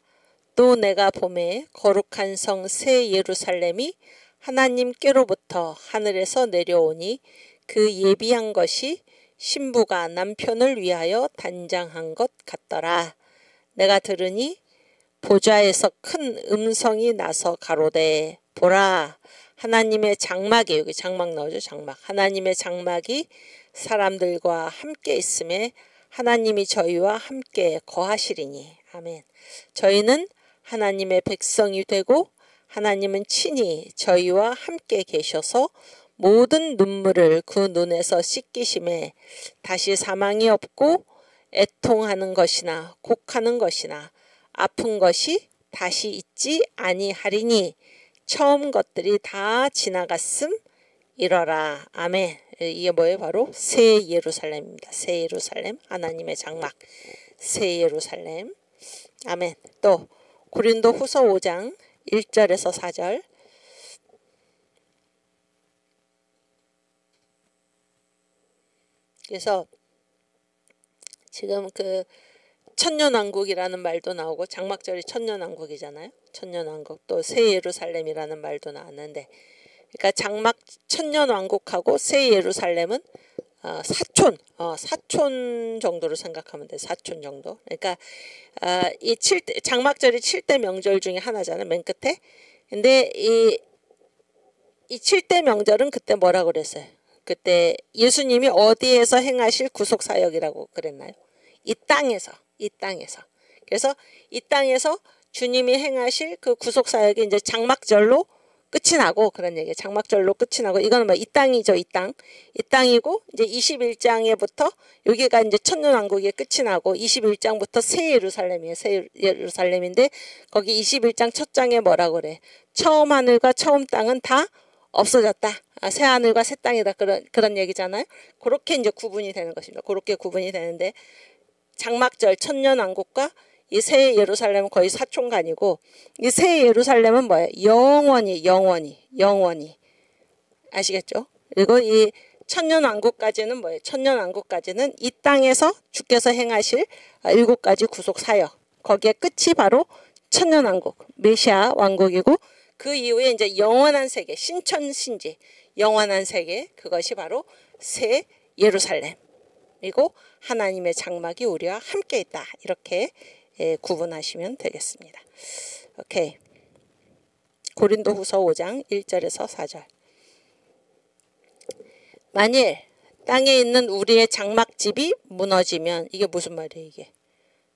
또 내가 보매 거룩한 성 새 예루살렘이 하나님께로부터 하늘에서 내려오니 그 예비한 것이 신부가 남편을 위하여 단장한 것 같더라. 내가 들으니 보좌에서 큰 음성이 나서 가로되 보라, 하나님의 장막이, 여기 장막 나오죠. 장막. 하나님의 장막이 사람들과 함께 있음에 하나님이 저희와 함께 거하시리니. 아멘. 저희는 하나님의 백성이 되고 하나님은 친히 저희와 함께 계셔서 모든 눈물을 그 눈에서 씻기심에 다시 사망이 없고 애통하는 것이나 곡하는 것이나 아픈 것이 다시 있지 아니하리니 처음 것들이 다 지나갔음 이러라. 아멘. 이게 뭐예요? 바로 새 예루살렘입니다. 새 예루살렘, 하나님의 장막, 새 예루살렘. 아멘. 또 고린도 후서 5장 1절에서 4절. 그래서 지금 그 천년왕국이라는 말도 나오고 장막절이 천년왕국이잖아요. 천년왕국, 또 새 예루살렘이라는 말도 나왔는데, 그러니까 장막 천년왕국하고 새 예루살렘은 사촌 정도로 생각하면 돼. 사촌 정도. 그러니까 이 장막절이 7대 명절 중에 하나잖아. 맨 끝에. 근데 이 7대 명절은 그때 뭐라고 그랬어요? 그때 예수님이 어디에서 행하실 구속사역이라고 그랬나요? 이 땅에서. 그래서 이 땅에서 주님이 행하실 그 구속사역이 이제 장막절로 끝이 나고, 그런 얘기예요. 장막절로 끝이 나고, 이거는 뭐 이 땅이죠. 이 땅이고, 이제 21장에부터 여기가 이제 천년왕국의 끝이 나고, 21장부터 새 예루살렘이에요. 새 예루살렘인데 거기 21장 첫 장에 뭐라고 그래? 처음 하늘과 처음 땅은 다 없어졌다. 새 하늘과 새 땅이다. 그런 얘기잖아요. 그렇게 이제 구분이 되는 것입니다. 그렇게 구분이 되는데, 장막절 천년왕국과 이 새 예루살렘은 거의 사촌간이고, 이 새 예루살렘은 뭐예요? 영원히 아시겠죠? 그리고 이 천년왕국까지는 뭐예요? 천년왕국까지는 이 땅에서 주께서 행하실 7가지 구속사역, 거기에 끝이 바로 천년왕국, 메시아 왕국이고, 그 이후에 이제 영원한 세계, 신천신지, 영원한 세계, 그것이 바로 새 예루살렘이고 하나님의 장막이 우리와 함께 있다. 이렇게 구분하시면 되겠습니다. 오케이. 고린도후서 5장 1절에서 4절. 만일 땅에 있는 우리의 장막집이 무너지면, 이게 무슨 말이에요? 이게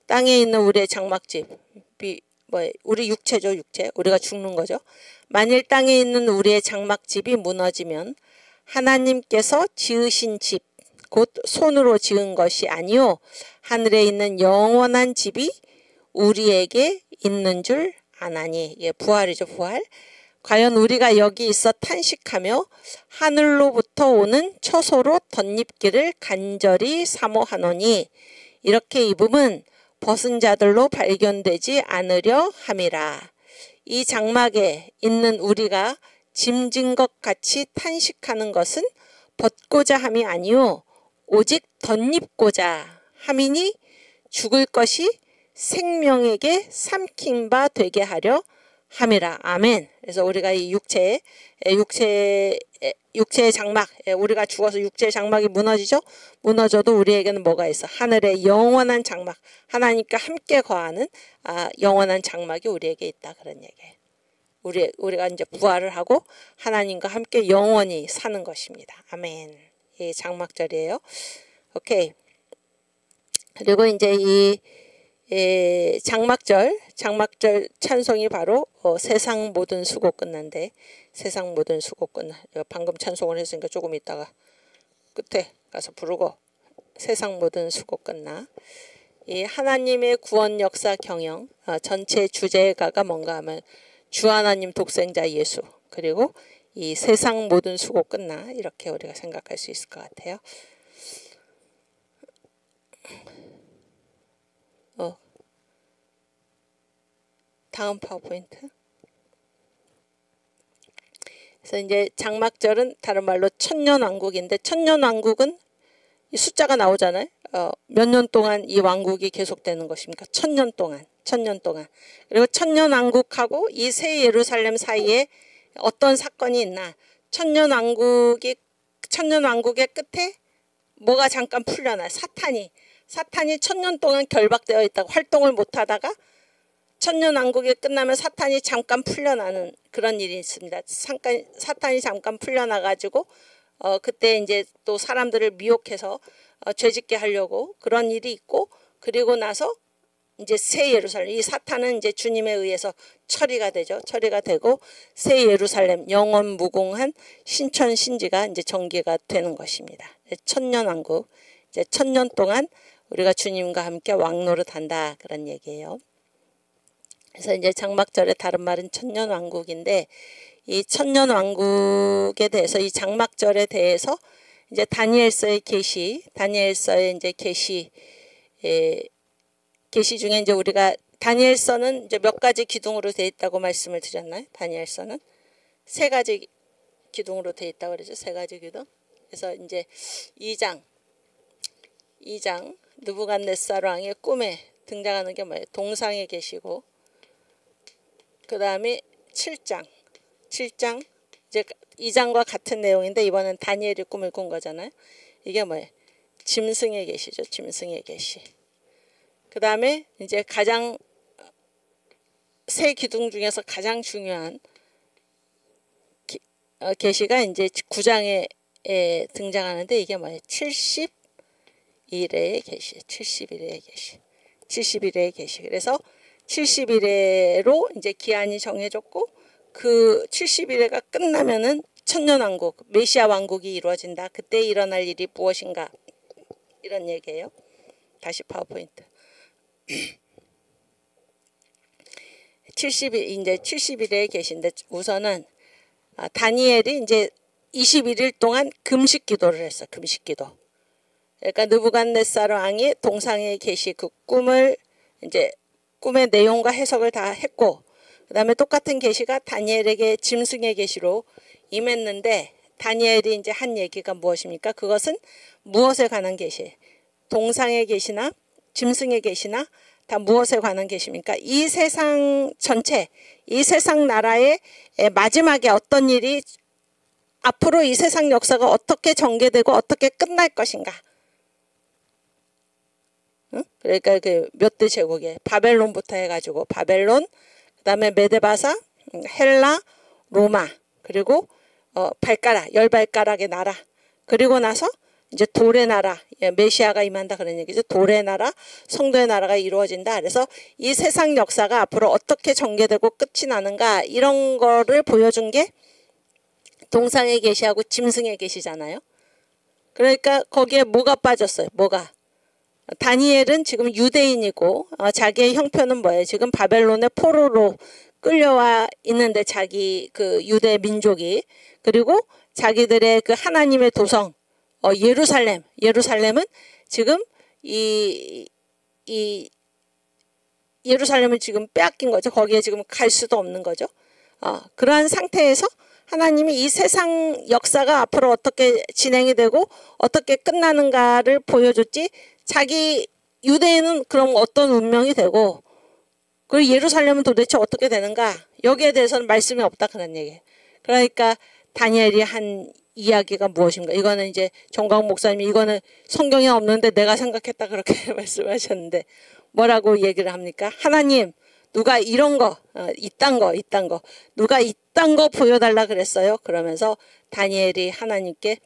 땅에 있는 우리의 장막집이 뭐예요? 우리 육체죠. 육체. 우리가 죽는 거죠. 만일 땅에 있는 우리의 장막집이 무너지면 하나님께서 지으신 집, 곧 손으로 지은 것이 아니요 하늘에 있는 영원한 집이 우리에게 있는 줄 아나니. 이게 부활이죠. 부활. 과연 우리가 여기 있어 탄식하며 하늘로부터 오는 처소로 덧입기를 간절히 사모하노니 이렇게 입음은 벗은 자들로 발견되지 않으려 함이라. 이 장막에 있는 우리가 짐진 것 같이 탄식하는 것은 벗고자 함이 아니요 오직 덧입고자 함이니 죽을 것이 생명에게 삼킨 바 되게 하려 함이라. 아멘. 그래서 우리가 이 육체의 장막, 우리가 죽어서 육체의 장막이 무너지죠. 무너져도 우리에게는 뭐가 있어? 하늘의 영원한 장막, 하나님과 함께 거하는 영원한 장막이 우리에게 있다. 그런 얘기예요. 우리가 이제 부활을 하고 하나님과 함께 영원히 사는 것입니다. 아멘. 이 장막절이에요. 오케이. 그리고 이제 이 장막절 찬송이 바로 세상 모든 수고 끝난데, 세상 모든 수고 끝나. 방금 찬송을 했으니까 조금 있다가 끝에 가서 부르고, 세상 모든 수고 끝나. 이 하나님의 구원 역사 경영 전체 주제가가 뭔가 하면 주 하나님 독생자 예수, 그리고 이 세상 모든 수고 끝나, 이렇게 우리가 생각할 수 있을 것 같아요. 다음 파워포인트. 그래서 이제 장막절은 다른 말로 천년왕국인데, 천년왕국은 이 숫자가 나오잖아요. 몇 년 동안 이 왕국이 계속되는 것입니까? 천년 동안. 그리고 천년왕국하고 이 새 예루살렘 사이에 어떤 사건이 있나? 천년왕국의 끝에 뭐가 잠깐 풀려나? 사탄이 천년 동안 결박되어 있다고 활동을 못하다가 천년왕국이 끝나면 사탄이 잠깐 풀려나는 그런 일이 있습니다. 사탄이 잠깐 풀려나가지고 그때 이제 또 사람들을 미혹해서 죄짓게 하려고 그런 일이 있고, 그리고 나서 이제 새 예루살렘, 이 사탄은 이제 주님에 의해서 처리가 되죠. 처리가 되고 새 예루살렘, 영원 무궁한 신천 신지가 이제 전개가 되는 것입니다. 천년왕국, 이제 천년 동안 우리가 주님과 함께 왕노릇한다, 그런 얘기예요. 그래서 이제 장막절의 다른 말은 천년왕국인데, 이 천년왕국에 대해서, 이 장막절에 대해서 이제 다니엘서의 계시 이제 계시 중에 이제 우리가 다니엘서는 이제 몇 가지 기둥으로 되어 있다고 말씀을 드렸나요? 다니엘서는 3가지 기둥으로 되어 있다고 그러죠. 3가지 기둥. 그래서 이제 2장 느부갓네살 왕의 꿈에 등장하는 게 뭐예요? 동상에 계시고, 그 다음에 7장 이제 2장과 같은 내용인데 이번엔 다니엘이 꿈을 꾼 거잖아요. 이게 뭐예요? 짐승의 계시죠. 짐승의 계시. 그 다음에 이제 가장 세 기둥 중에서 가장 중요한 계시가 이제 9장에 등장하는데 이게 뭐예요? 70일의 계시. 70일의 계시. 70일의 계시. 그래서 70일에로 이제 기한이 정해졌고 그 70일에가 끝나면은 천년왕국, 메시아 왕국이 이루어진다. 그때 일어날 일이 무엇인가? 이런 얘기예요. 다시 파워포인트. 70일 이제 70일에 계신데 우선은 다니엘이 이제 21일 동안 금식 기도를 했어. 금식 기도. 그러니까 느부갓네살 왕이 동상에 계시 그 꿈을 이제 꿈의 내용과 해석을 다 했고 그다음에 똑같은 계시가 다니엘에게 짐승의 계시로 임했는데 다니엘이 이제 한 얘기가 무엇입니까? 그것은 무엇에 관한 계시? 동상의 계시나 짐승의 계시나 다 무엇에 관한 계십니까? 이 세상 전체, 이 세상 나라의 마지막에 어떤 일이 앞으로 이 세상 역사가 어떻게 전개되고 어떻게 끝날 것인가? 응? 그러니까 그 몇 대 제국에 바벨론부터 해가지고 바벨론, 그다음에 메데바사, 헬라, 로마, 그리고 발가락, 열 발가락의 나라. 그리고 나서 이제 돌의 나라, 메시아가 임한다 그런 얘기죠. 돌의 나라, 성도의 나라가 이루어진다. 그래서 이 세상 역사가 앞으로 어떻게 전개되고 끝이 나는가 이런 거를 보여준 게 동상의 계시하고 짐승의 계시잖아요. 그러니까 거기에 뭐가 빠졌어요? 뭐가? 다니엘은 지금 유대인이고 자기의 형편은 뭐예요? 지금 바벨론의 포로로 끌려와 있는데 자기 그 유대 민족이 그리고 자기들의 그 하나님의 도성 예루살렘은 지금 이 예루살렘을 지금 빼앗긴 거죠. 거기에 지금 갈 수도 없는 거죠. 그러한 상태에서 하나님이 이 세상 역사가 앞으로 어떻게 진행이 되고 어떻게 끝나는가를 보여줬지. 자기 유대인은 그럼 어떤 운명이 되고 그리고 예루살렘은 도대체 어떻게 되는가 여기에 대해서는 말씀이 없다 그런 얘기예요. 그러니까 다니엘이 한 이야기가 무엇인가. 이거는 이제 정광 목사님이 이거는 성경에 없는데 내가 생각했다 그렇게 말씀하셨는데 뭐라고 얘기를 합니까? 하나님 누가 이런 거 이딴 거 누가 이딴 거 보여달라 그랬어요. 그러면서 다니엘이 하나님께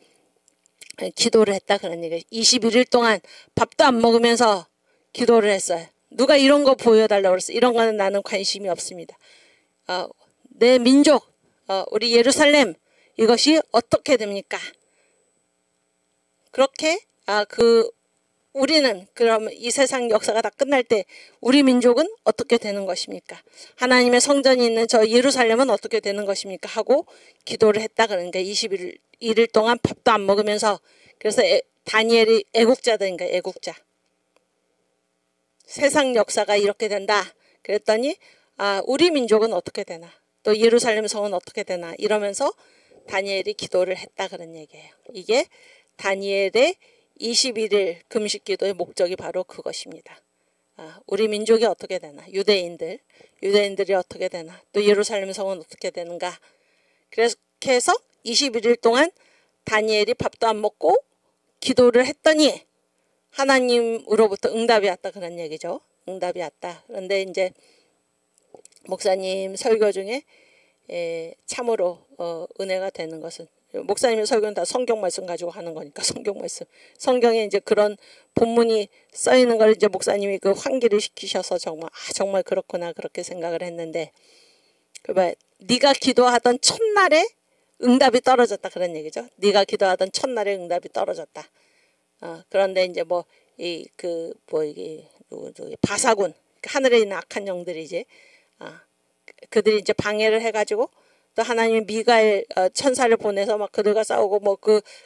기도를 했다 그런 얘기예요. 21일 동안 밥도 안 먹으면서 기도를 했어요. 누가 이런 거 보여달라고 그랬어요. 이런 거는 나는 관심이 없습니다. 내 민족 우리 예루살렘 이것이 어떻게 됩니까? 그렇게 우리는 그럼 이 세상 역사가 다 끝날 때 우리 민족은 어떻게 되는 것입니까? 하나님의 성전이 있는 저 예루살렘은 어떻게 되는 것입니까? 하고 기도를 했다 그러니까 21일 동안 밥도 안 먹으면서 그래서 다니엘이 애국자들인가 애국자. 세상 역사가 이렇게 된다. 그랬더니 우리 민족은 어떻게 되나? 또 예루살렘 성은 어떻게 되나? 이러면서 다니엘이 기도를 했다 그런 얘기예요. 이게 다니엘의 21일 금식 기도의 목적이 바로 그것입니다. 우리 민족이 어떻게 되나? 유대인들이 어떻게 되나? 또 예루살렘 성은 어떻게 되는가? 그래서 해서 21일 동안 다니엘이 밥도 안 먹고 기도를 했더니 하나님으로부터 응답이 왔다 그런 얘기죠. 응답이 왔다. 그런데 이제 목사님 설교 중에 참으로 은혜가 되는 것은 목사님의 설교는 다 성경 말씀 가지고 하는 거니까 성경 말씀. 성경에 이제 그런 본문이 써 있는 걸 이제 목사님이 그 환기를 시키셔서 정말 그렇구나 그렇게 생각을 했는데 네가 기도하던 첫날에 응답이 떨어졌다 그런 얘기죠. 네가 기도하던 첫날에 응답이 떨어졌다. 그런데 이제 이게 바사군 하늘에 있는 악한 영들이지. 그들이 이제 방해를 해가지고 또 하나님이 미가엘 천사를 보내서 막 그들과 싸우고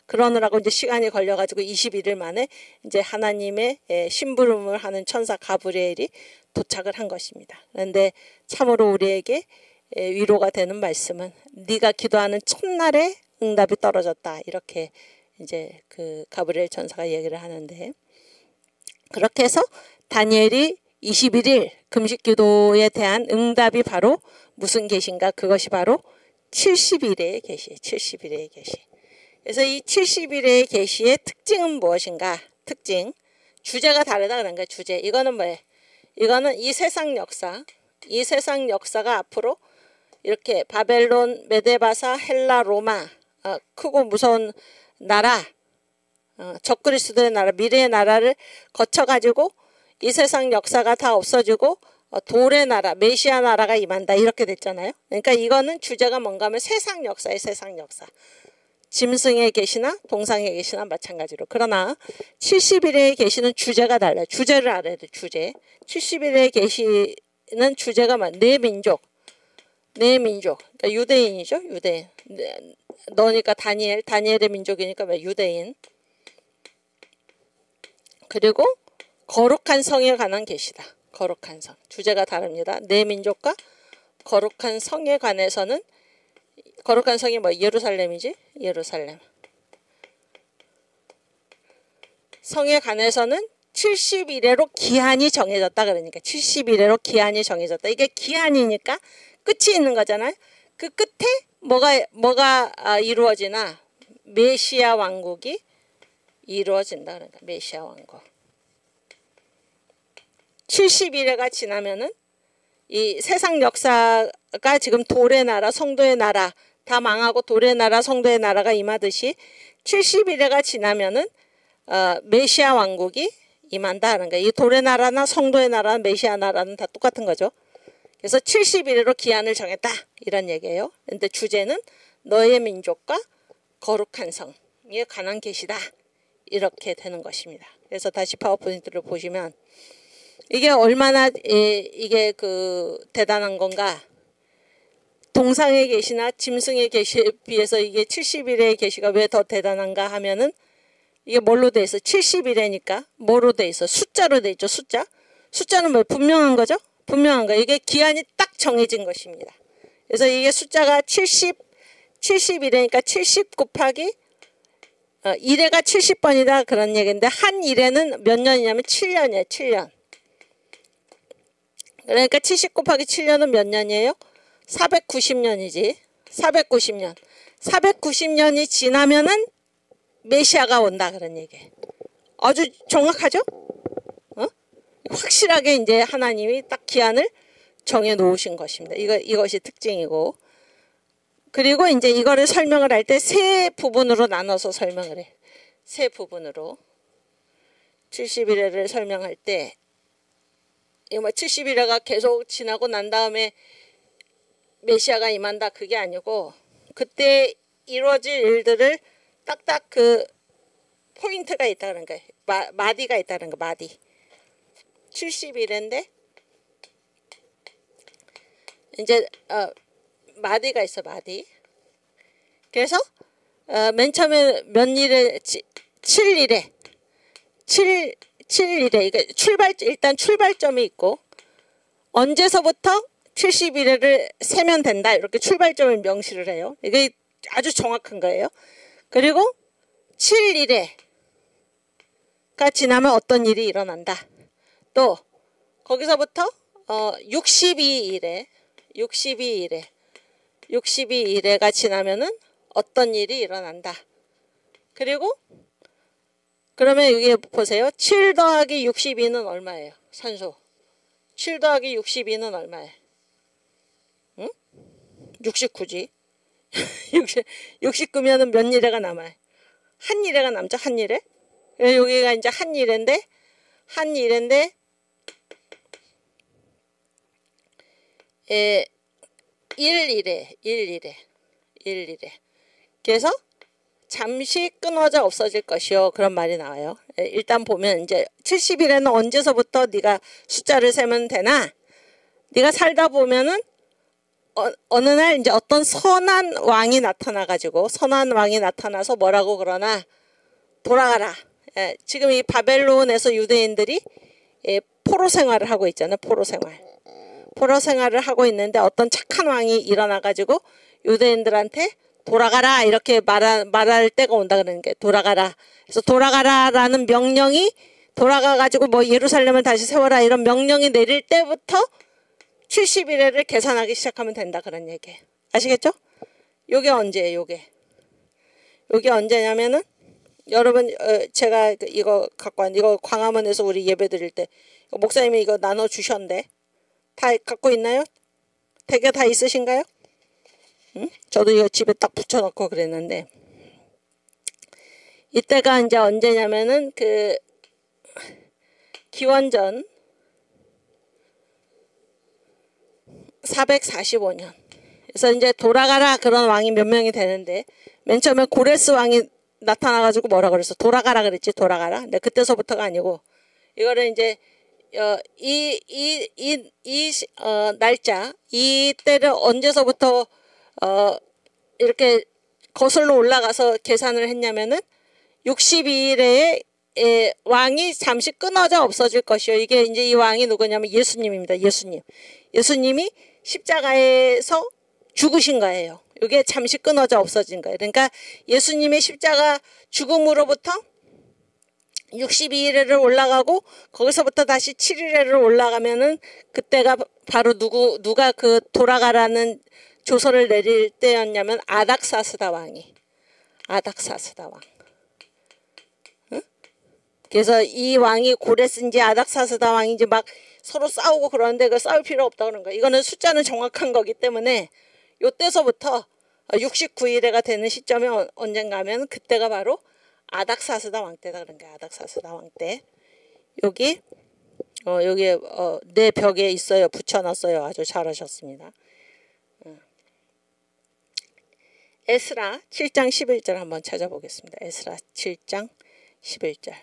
그러느라고 이제 시간이 걸려가지고 21일 만에 이제 하나님의 심부름을 하는 천사 가브리엘이 도착을 한 것입니다. 그런데 참으로 우리에게 위로가 되는 말씀은 네가 기도하는 첫날에 응답이 떨어졌다. 이렇게 이제 그 가브리엘 천사가 얘기를 하는데 그렇게 해서 다니엘이 21일 금식 기도에 대한 응답이 바로 무슨 계시인가? 그것이 바로 70일의 계시, 70일의 계시. 그래서 이 70일의 계시의 특징은 무엇인가? 특징. 주제가 다르다 그런 거야. 주제. 이거는 뭐예요? 이거는 이 세상 역사. 이 세상 역사가 앞으로 이렇게 바벨론, 메데바사, 헬라, 로마 크고 무서운 나라, 적그리스도의 나라, 미래의 나라를 거쳐가지고 이 세상 역사가 다 없어지고 돌의 나라, 메시아 나라가 임한다 이렇게 됐잖아요. 그러니까 이거는 주제가 뭔가 하면 세상 역사의 세상 역사. 짐승의 계시나 동상의 계시나 마찬가지로. 그러나 70일의 계시는 주제가 달라요. 주제를 알아야 돼. 주제. 70일의 계시는 주제가 내 민족. 내 민족. 그러니까 유대인이죠. 유대인. 너니까 다니엘의 민족이니까 유대인. 그리고 거룩한 성에 관한 계시다. 거룩한 성. 주제가 다릅니다. 내 민족과 거룩한 성에 관해서는 거룩한 성이 예루살렘이지? 예루살렘. 성에 관해서는 70일에로 기한이 정해졌다. 그러니까 70일에로 기한이 정해졌다. 이게 기한이니까 끝이 있는 거잖아요. 그 끝에 뭐가 이루어지나 메시아 왕국이 이루어진다. 그러니까 메시아 왕국. 70일에가 지나면은 이 세상 역사가 지금 돌의 나라, 성도의 나라 다 망하고 돌의 나라, 성도의 나라가 임하듯이 70일에가 지나면은 메시아 왕국이 임한다 하는 거예요. 이 돌의 나라나 성도의 나라나 메시아 나라는 다 똑같은 거죠. 그래서 70일에로 기한을 정했다 이런 얘기예요. 근데 주제는 너의 민족과 거룩한 성에 관한 계시다 이렇게 되는 것입니다. 그래서 다시 파워포인트를 보시면 이게 얼마나 이게 대단한 건가? 동상의 계시나 짐승의 계시에 비해서 이게 70일의 계시가 왜 더 대단한가 하면은 이게 뭘로 돼 있어? 70일이니까 뭐로 돼 있어? 숫자로 돼 있죠. 숫자는 뭐 분명한 거죠? 분명한 거. 이게 기한이 딱 정해진 것입니다. 그래서 이게 숫자가 70일이니까 70 곱하기 1회가 70번이다 그런 얘기인데 한 1회는 몇 년이냐면 7년이에요. 7년. 그러니까 70 곱하기 7년은 몇 년이에요? 490년이지. 490년. 490년이 지나면은 메시아가 온다 그런 얘기. 아주 정확하죠? 확실하게 이제 하나님이 딱 기한을 정해 놓으신 것입니다. 이것이 특징이고. 그리고 이제 이거를 설명을 할 때 세 부분으로 나눠서 설명을 해. 세 부분으로. 70일을 설명할 때 70일회가 계속 지나고 난 다음에 메시아가 임한다 그게 아니고 그때 이루어질 일들을 딱딱 포인트가 있다는 거예요. 마디가 있다는 거 마디. 70일인데 이제 마디가 있어 마디. 그래서 맨 처음에 몇 일에 7일에 7일에 이게 일단 출발점이 있고 언제서부터 70일을 세면 된다 이렇게 출발점을 명시를 해요. 이게 아주 정확한 거예요. 그리고 7일에가 지나면 어떤 일이 일어난다. 또 거기서부터 62일에가 지나면은 어떤 일이 일어난다. 그리고 그러면 여기 보세요. 7 더하기 62는 얼마예요? 산수. 7 더하기 62는 얼마예요? 응? 69지. 69면은 몇 일회가 남아요? 한 일회가 남죠? 한 일회? 여기가 이제 한 일회인데 1일회. 그래서 잠시 끊어져 없어질 것이요. 그런 말이 나와요. 일단 보면 이제 70일에는 언제서부터 네가 숫자를 세면 되나? 네가 살다 보면은 어느 날 이제 어떤 선한 왕이 나타나서 뭐라고 그러나 돌아가라. 지금 이 바벨론에서 유대인들이 포로 생활을 하고 있잖아요. 포로 생활을 하고 있는데 어떤 착한 왕이 일어나가지고 유대인들한테 돌아가라 이렇게 말할 때가 온다 그러는 게 돌아가라. 그래서 돌아가라라는 명령이 돌아가가지고 뭐 예루살렘을 다시 세워라 이런 명령이 내릴 때부터 70일을 계산하기 시작하면 된다 그런 얘기예요. 아시겠죠? 요게 언제예요? 여기 언제냐면은 여러분 제가 이거 갖고 왔는데 이거 광화문에서 우리 예배 드릴 때 목사님이 이거 나눠 주셨는데 다 갖고 있나요? 대개 다 있으신가요? 응? 저도 이거 집에 딱 붙여놓고 그랬는데 이때가 이제 언제냐면은 그 기원전 445년. 그래서 이제 돌아가라 그런 왕이 몇 명이 되는데 맨 처음에 고레스 왕이 나타나가지고 뭐라 그랬어? 돌아가라 그랬지, 돌아가라. 근데 그때서부터가 아니고 이거를 이제 날짜 이때를 언제서부터 이렇게 거슬러 올라가서 계산을 했냐면은 62일에 왕이 잠시 끊어져 없어질 것이요. 이게 이제 이 왕이 누구냐면 예수님입니다. 예수님이 십자가에서 죽으신 거예요. 이게 잠시 끊어져 없어진 거예요. 그러니까 예수님의 십자가 죽음으로부터 62일에를 올라가고 거기서부터 다시 7일에를 올라가면은 그때가 바로 누가 그 돌아가라는 조서를 내릴 때였냐면 아닥사스다 왕이. 아닥사스다 왕. 응? 그래서 이 왕이 고레스인지 아닥사스다 왕인지 막 서로 싸우고 그러는데 그 싸울 필요 없다 그런 거야. 이거는 숫자는 정확한 거기 때문에 요때서부터 69일에가 되는 시점이 언젠가 하면 그때가 바로 아닥사스다 왕 때다 그런 거야. 아닥사스다 왕 때. 여기 내 벽에 있어요. 붙여놨어요. 아주 잘하셨습니다. 에스라 7장 11절 한번 찾아보겠습니다. 에스라 7장 11절.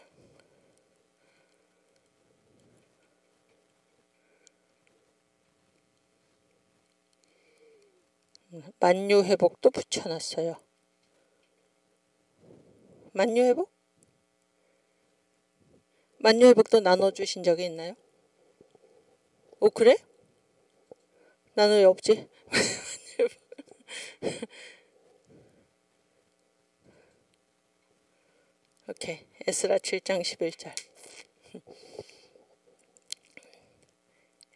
만유회복도 붙여놨어요. 만유회복? 만유회복도 나눠주신 적이 있나요? 오 그래? 나는 왜 없지? 오케이. 에스라 7장 11절.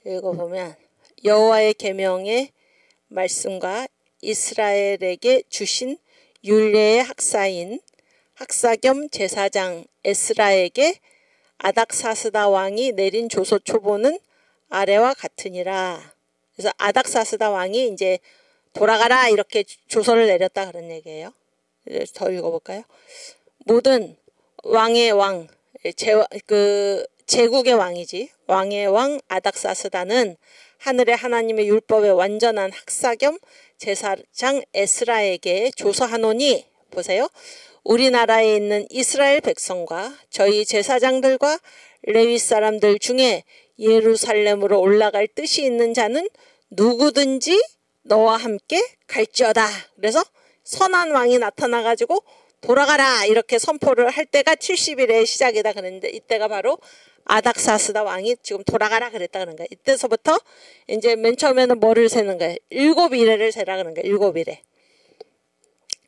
읽어보면 여호와의 계명의 말씀과 이스라엘에게 주신 율례의 학사 겸 제사장 에스라에게 아닥사스다 왕이 내린 조서 초보는 아래와 같으니라. 그래서 아닥사스다 왕이 이제 돌아가라 이렇게 조서를 내렸다 그런 얘기예요. 더 읽어볼까요? 모든 왕의 왕, 제국의 왕이지. 왕의 왕 아닥사스다는 하늘의 하나님의 율법의 완전한 학사 겸 제사장 에스라에게 조서하노니 보세요. 우리나라에 있는 이스라엘 백성과 저희 제사장들과 레위 사람들 중에 예루살렘으로 올라갈 뜻이 있는 자는 누구든지 너와 함께 갈지어다. 그래서 선한 왕이 나타나가지고 돌아가라 이렇게 선포를 할 때가 70일의 시작이다 그랬는데 이때가 바로 아닥사스다 왕이 지금 돌아가라 그랬다 그런 거야. 이때서부터 이제 맨 처음에는 뭐를 세는 거야? 7일에를 세라 그런 거야. 7일에.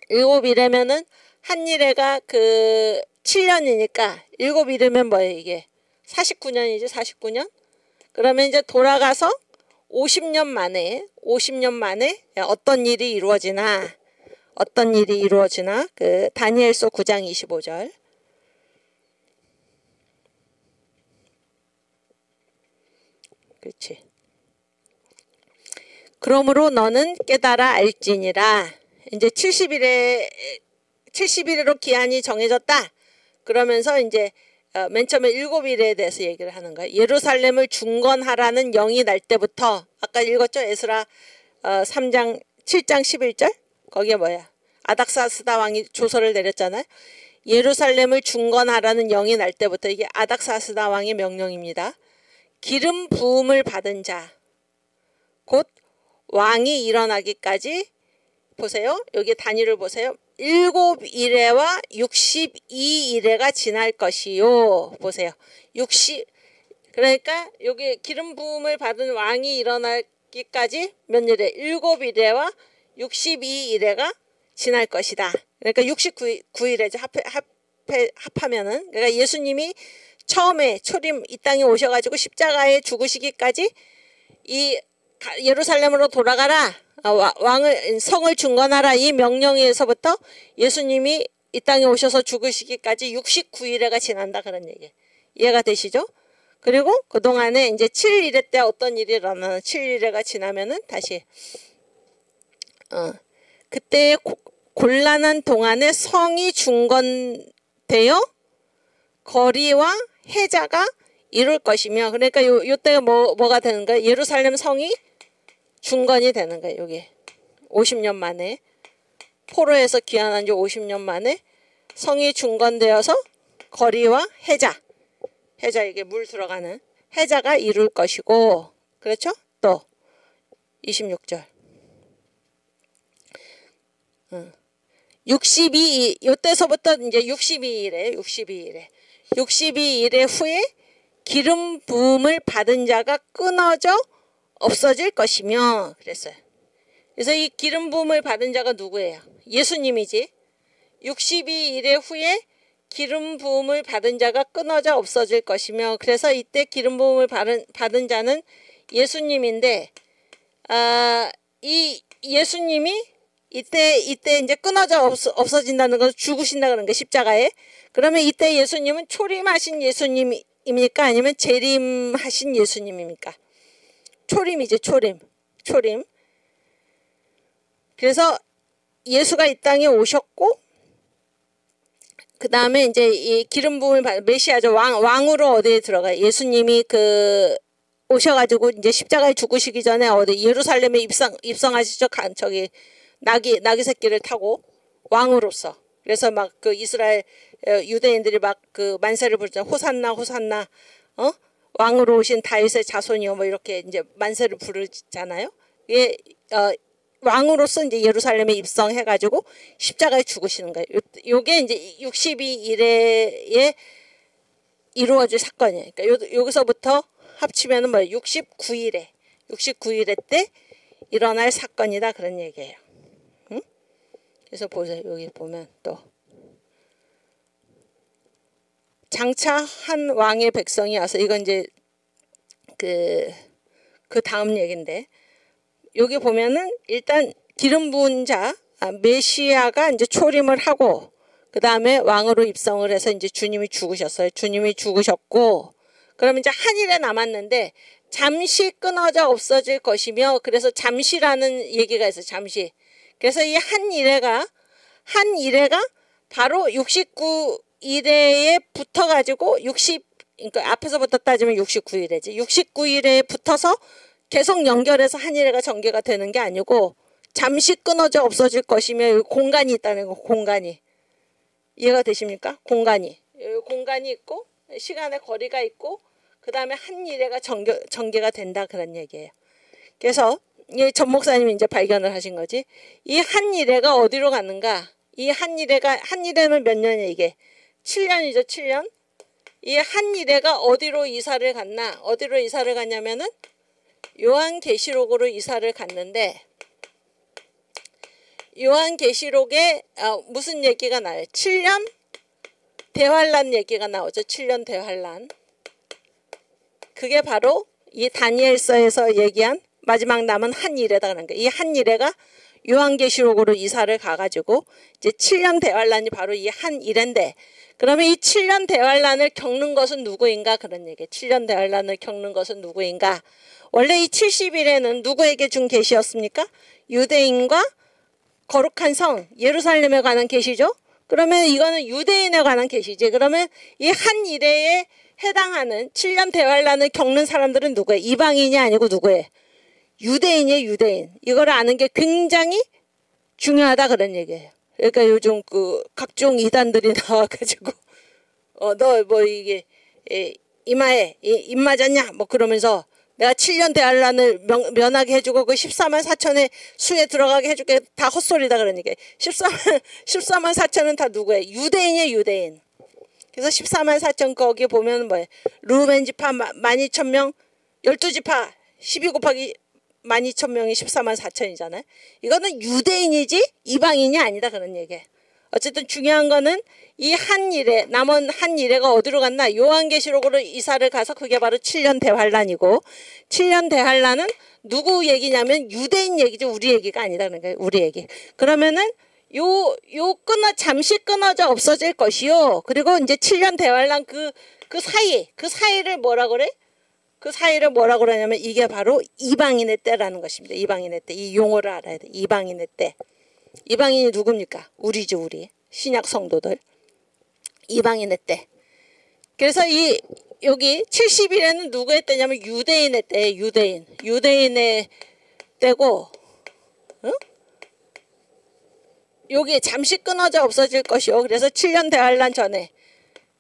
7일에면은 한 일에가 그 7년이니까 7일이면 뭐예요 이게? 49년이지 49년? 그러면 이제 돌아가서 50년 만에 어떤 일이 이루어지나 그 다니엘서 9장 25절. 그렇지. 그러므로 너는 깨달아 알지니라. 이제 70일로 기한이 정해졌다. 그러면서 이제 맨 처음에 7일에 대해서 얘기를 하는 거예요. 예루살렘을 중건하라는 영이 날 때부터 아까 읽었죠? 에스라 7장 11절? 거기에 뭐야? 아닥사스다 왕이 조서를 내렸잖아요. 예루살렘을 중건하라는 영이 날 때부터 이게 아닥사스다 왕의 명령입니다. 기름 부음을 받은 자, 곧 왕이 일어나기까지 보세요. 여기 단위를 보세요. 7일에와 62일에가 지날 것이요. 보세요. 그러니까 여기 기름 부음을 받은 왕이 일어나기까지 몇 일에? 7일에와 62일에가 지날 것이다. 그러니까 69일에죠. 합하면은. 그러니까 예수님이 처음에 초림 이 땅에 오셔가지고 십자가에 죽으시기까지 이 예루살렘으로 돌아가라. 왕을 성을 중건하라 이 명령에서부터 예수님이 이 땅에 오셔서 죽으시기까지 69일회가 지난다 그런 얘기. 이해가 되시죠? 그리고 그동안에 이제 7일회 때 어떤 일이 일어나는 7일회가 지나면은 다시 그때 곤란한 동안에 성이 중건되어 거리와 해자가 이룰 것이며 그러니까 요때가 뭐가 되는 거예요? 예루살렘 성이 중건이 되는 거예요. 여기 50년 만에 포로에서 귀환한 지 50년 만에 성이 중건되어서 거리와 해자 이게 물 들어가는 해자가 이룰 것이고 그렇죠? 또 26절 62일 요때서부터 이제 62일에 62일에 후에 기름 부음을 받은 자가 끊어져 없어질 것이며 그랬어요. 그래서 이 기름 부음을 받은 자가 누구예요? 예수님이지. 62일에 후에 기름 부음을 받은 자가 끊어져 없어질 것이며 그래서 이때 기름 부음을 받은 자는 예수님인데 이 예수님이 이때 이제 끊어져 없어진다는 건 죽으신다 그런 게 십자가에. 그러면 이때 예수님은 초림하신 예수님입니까? 아니면 재림하신 예수님입니까? 초림이지 초림. 그래서 예수가 이 땅에 오셨고 그 다음에 이제 이 기름 부음을 받은 메시아죠. 왕으로 어디에 들어가요? 예수님이 오셔가지고 이제 십자가에 죽으시기 전에 어디 예루살렘에 입성하시죠. 저기 나귀 새끼를 타고 왕으로서. 그래서 막 그 이스라엘 유대인들이 막 그 만세를 부르잖아요. 호산나 왕으로 오신 다윗의 자손이요 뭐 이렇게 이제 만세를 부르잖아요. 이게 왕으로서 이제 예루살렘에 입성해가지고 십자가에 죽으시는 거예요. 요게 이제 62일에 이루어질 사건이에요. 그러니까 여기서부터 합치면은 뭐 69일에 때 일어날 사건이다 그런 얘기예요. 응? 그래서 보세요. 여기 보면 또 장차 한 왕의 백성이 와서 이건 이제 그 다음 얘기인데 여기 보면은 일단 기름 부은 자 메시아가 이제 초림을 하고 그 다음에 왕으로 입성을 해서 이제 주님이 죽으셨어요. 주님이 죽으셨고 그러면 이제 한 일에 남았는데 잠시 끊어져 없어질 것이며 그래서 잠시라는 얘기가 있어요. 잠시. 그래서 이 한 일회가 바로 69일에 붙어가지고 그러니까 앞에서부터 따지면 69일이지. 69일에 붙어서 계속 연결해서 한 일회가 전개가 되는 게 아니고 잠시 끊어져 없어질 것이며 여기 공간이 있다는 거. 공간이. 이해가 되십니까? 공간이 있고 시간의 거리가 있고 그 다음에 한 일회가 전개가 된다 그런 얘기예요. 그래서 이 전 목사님이 이제 발견을 하신 거지. 이 한 일회가 어디로 가는가? 이 한 일회는 몇 년이에요 이게? 7년이죠. 7년. 이 한 일회가 어디로 이사를 갔나? 어디로 이사를 갔냐면은 요한계시록으로 이사를 갔는데 요한계시록에 무슨 얘기가 나요? 7년 대환란 얘기가 나오죠. 7년 대환란. 그게 바로 이 다니엘서에서 얘기한 마지막 남은 한 일회다 그런 거예요. 이 한 일회가 요한계시록으로 이사를 가가지고 이제 7년 대환란이 바로 이 한 일회인데 그러면 이 7년 대환란을 겪는 것은 누구인가 그런 얘기예요. 7년 대환란을 겪는 것은 누구인가? 원래 이 70일에는 누구에게 준 계시였습니까? 유대인과 거룩한 성 예루살렘에 관한 계시죠. 그러면 이거는 유대인에 관한 계시지. 그러면 이 한 일회에 해당하는 7년 대환란을 겪는 사람들은 누구예요? 이방인이 아니고 누구예요? 유대인이에요. 유대인. 이걸 아는 게 굉장히 중요하다 그런 얘기예요. 그러니까 요즘 그 각종 이단들이 나와가지고 너 뭐 이게 이마에 입 맞았냐 뭐 그러면서 내가 7년 대환란을 면하게 해주고 그 14만 4천의 수에 들어가게 해줄게 다 헛소리다 그러니까 14만 4천은 다 누구예요? 유대인이에요. 유대인. 그래서 14만 4천 거기 보면 뭐예요? 루벤 지파 12,000명 12지파 12 곱하기 12,000명이 14만 4천이잖아요. 이거는 유대인이지 이방인이 아니다 그런 얘기예요. 어쨌든 중요한 거는 이 한 이레, 남은 한 이레가 어디로 갔나? 요한계시록으로 이사를 가서 그게 바로 7년 대환란이고, 7년 대환란은 누구 얘기냐면 유대인 얘기죠. 우리 얘기가 아니라는 거예요. 우리 얘기. 그러면은 잠시 끊어져 없어질 것이요. 그리고 이제 7년 대환란 그 사이를 뭐라 그래? 그 사이를 뭐라 그러냐면 이게 바로 이방인의 때라는 것입니다. 이방인의 때. 이 용어를 알아야 돼. 이방인의 때. 이방인이 누굽니까? 우리죠, 우리. 신약 성도들. 이방인의 때. 그래서 여기 70일에는 누구의 때냐면 유대인의 때. 유대인의 때고, 응? 여기 잠시 끊어져 없어질 것이요. 그래서 7년 대환란 전에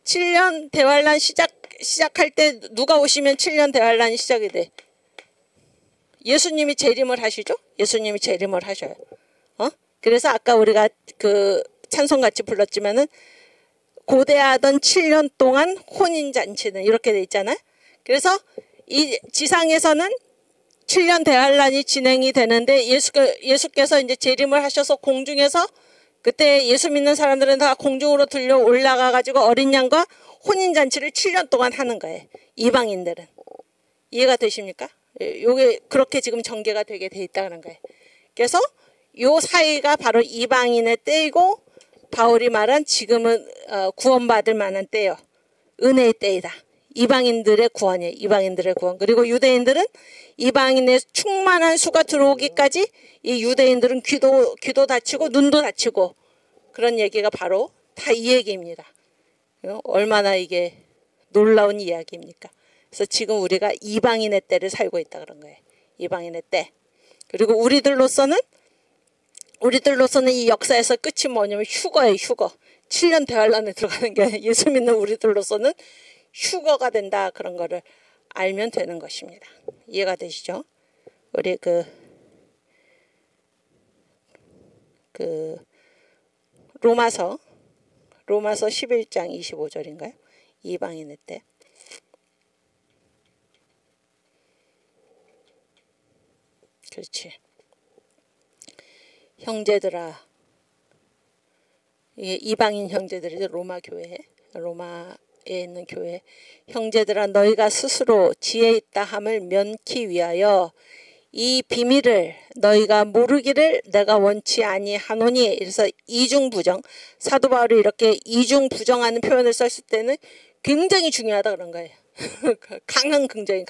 7년 대환란 시작할 때 누가 오시면 7년 대환란이 시작이 돼. 예수님이 재림을 하시죠. 예수님이 재림을 하셔요. 그래서 아까 우리가 그 찬송 같이 불렀지만은 고대하던 7년 동안 혼인잔치는 이렇게 돼 있잖아요. 그래서 이 지상에서는 7년 대환란이 진행이 되는데 예수께서 이제 재림을 하셔서 공중에서 그때 예수 믿는 사람들은 다 공중으로 들려 올라가 가지고 어린 양과 혼인잔치를 7년 동안 하는 거예요. 이방인들은. 이해가 되십니까? 요게 그렇게 지금 전개가 되게 돼 있다는 거예요. 그래서 요 사이가 바로 이방인의 때이고 바울이 말한 지금은 구원받을 만한 때요. 은혜의 때이다. 이방인들의 구원이에요. 이방인들의 구원. 그리고 유대인들은 이방인의 충만한 수가 들어오기까지 이 유대인들은 귀도 닫히고 눈도 닫히고 그런 얘기가 바로 다 이 얘기입니다. 얼마나 이게 놀라운 이야기입니까? 그래서 지금 우리가 이방인의 때를 살고 있다 그런 거예요. 이방인의 때. 그리고 우리들로서는 이 역사에서 끝이 뭐냐면 휴거예요. 휴거. 7년 대환란에 들어가는 게 예수 믿는 우리들로서는 휴거가 된다. 그런 거를 알면 되는 것입니다. 이해가 되시죠? 우리 그 로마서 11장 25절인가요? 이방인의 때. 그렇지. 형제들아, 이방인 형제들이죠. 로마에 있는 교회. 형제들아, 너희가 스스로 지혜 있다 함을 면키 위하여 이 비밀을 너희가 모르기를 내가 원치 아니하노니. 그래서 이중부정. 사도 바울이 이렇게 이중부정하는 표현을 썼을 때는 굉장히 중요하다 그런 거예요. 강한 긍정.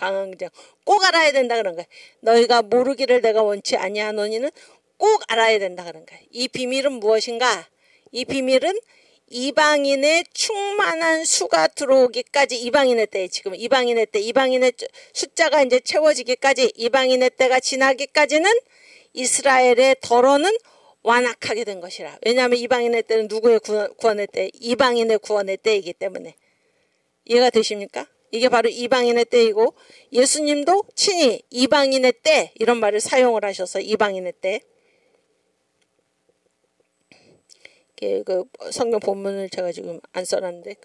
꼭 알아야 된다 그런 거예요. 너희가 모르기를 내가 원치 아니하노니는 꼭 알아야 된다 그런 거예요. 이 비밀은 무엇인가? 이 비밀은 이방인의 충만한 수가 들어오기까지 이방인의 때 지금 이방인의 숫자가 이제 채워지기까지 이방인의 때가 지나기까지는 이스라엘의 덜어는 완악하게 된 것이라. 왜냐하면 이방인의 때는 누구의 구원의 때? 이방인의 구원의 때이기 때문에. 이해가 되십니까? 이게 바로 이방인의 때이고 예수님도 친히 이방인의 때 이런 말을 사용을 하셔서 이방인의 때. 그 성경 본문을 제가 지금 안 써놨는데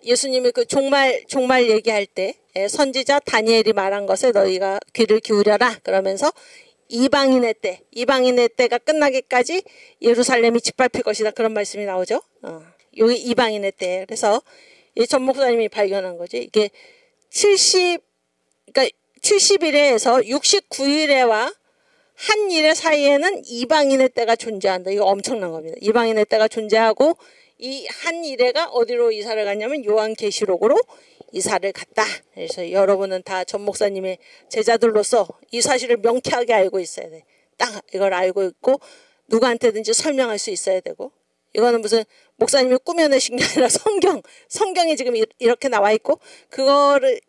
예수님이 그 종말 얘기할 때 선지자 다니엘이 말한 것에 너희가 귀를 기울여라 그러면서 이방인의 때가 끝나기까지 예루살렘이 짓밟힐 것이다 그런 말씀이 나오죠. 여기 이방인의 때. 그래서 이 전 목사님이 발견한 거지. 이게 70일에서 69일에와 한 일의 사이에는 이방인의 때가 존재한다. 이거 엄청난 겁니다. 이방인의 때가 존재하고 이 한 일회가 어디로 이사를 갔냐면 요한계시록으로 이사를 갔다. 그래서 여러분은 다 전 목사님의 제자들로서 이 사실을 명쾌하게 알고 있어야 돼. 딱 이걸 알고 있고 누구한테든지 설명할 수 있어야 되고 이거는 무슨 목사님이 꾸며내신 게 아니라 성경이 지금 이렇게 나와 있고 그거를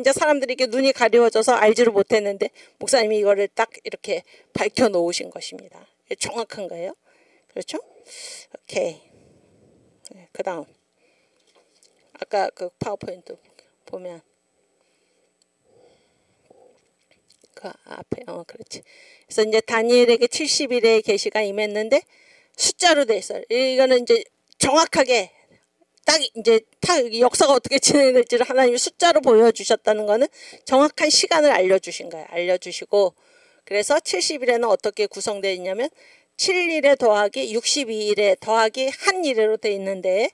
이제 사람들이 이렇게 눈이 가려워져서 알지를 못했는데 목사님이 이거를 딱 이렇게 밝혀 놓으신 것입니다. 정확한 거예요. 그렇죠? 오케이. 그 다음 아까 그 파워포인트 보면 그 앞에 그렇지. 그래서 이제 다니엘에게 70일의 계시가 임했는데 숫자로 돼 있어요. 이거는 이제 정확하게 딱 이제 역사가 어떻게 진행될지를 하나님이 숫자로 보여주셨다는 거는 정확한 시간을 알려주신 거예요. 알려주시고 그래서 70일에는 어떻게 구성되어 있냐면 7일에 더하기 62일에 더하기 한 일회로 돼 있는데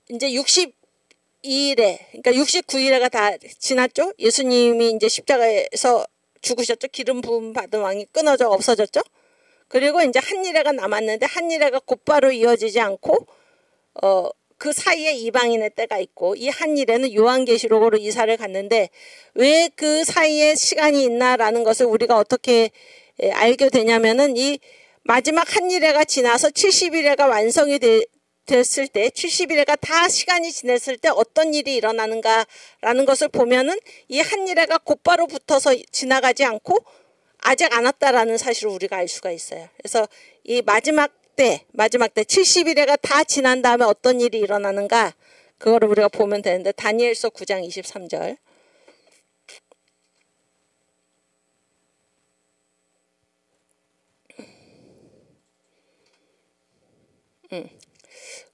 이제 62일에 그러니까 69일에가 다 지났죠. 예수님이 이제 십자가에서 죽으셨죠. 기름 부음 받은 왕이 끊어져 없어졌죠. 그리고 이제 한 일회가 남았는데 한 일회가 곧바로 이어지지 않고 그 사이에 이방인의 때가 있고 이 한 일회는 요한계시록으로 이사를 갔는데 왜 그 사이에 시간이 있나라는 것을 우리가 어떻게 알게 되냐면은 이 마지막 한 일회가 지나서 70일회가 완성이 됐을 때 70일회가 다 시간이 지났을 때 어떤 일이 일어나는가라는 것을 보면은 이 한 일회가 곧바로 붙어서 지나가지 않고 아직 안 왔다라는 사실을 우리가 알 수가 있어요. 그래서 이 마지막 때 70일회가 다 지난 다음에 어떤 일이 일어나는가 그거를 우리가 보면 되는데 다니엘서 9장 23절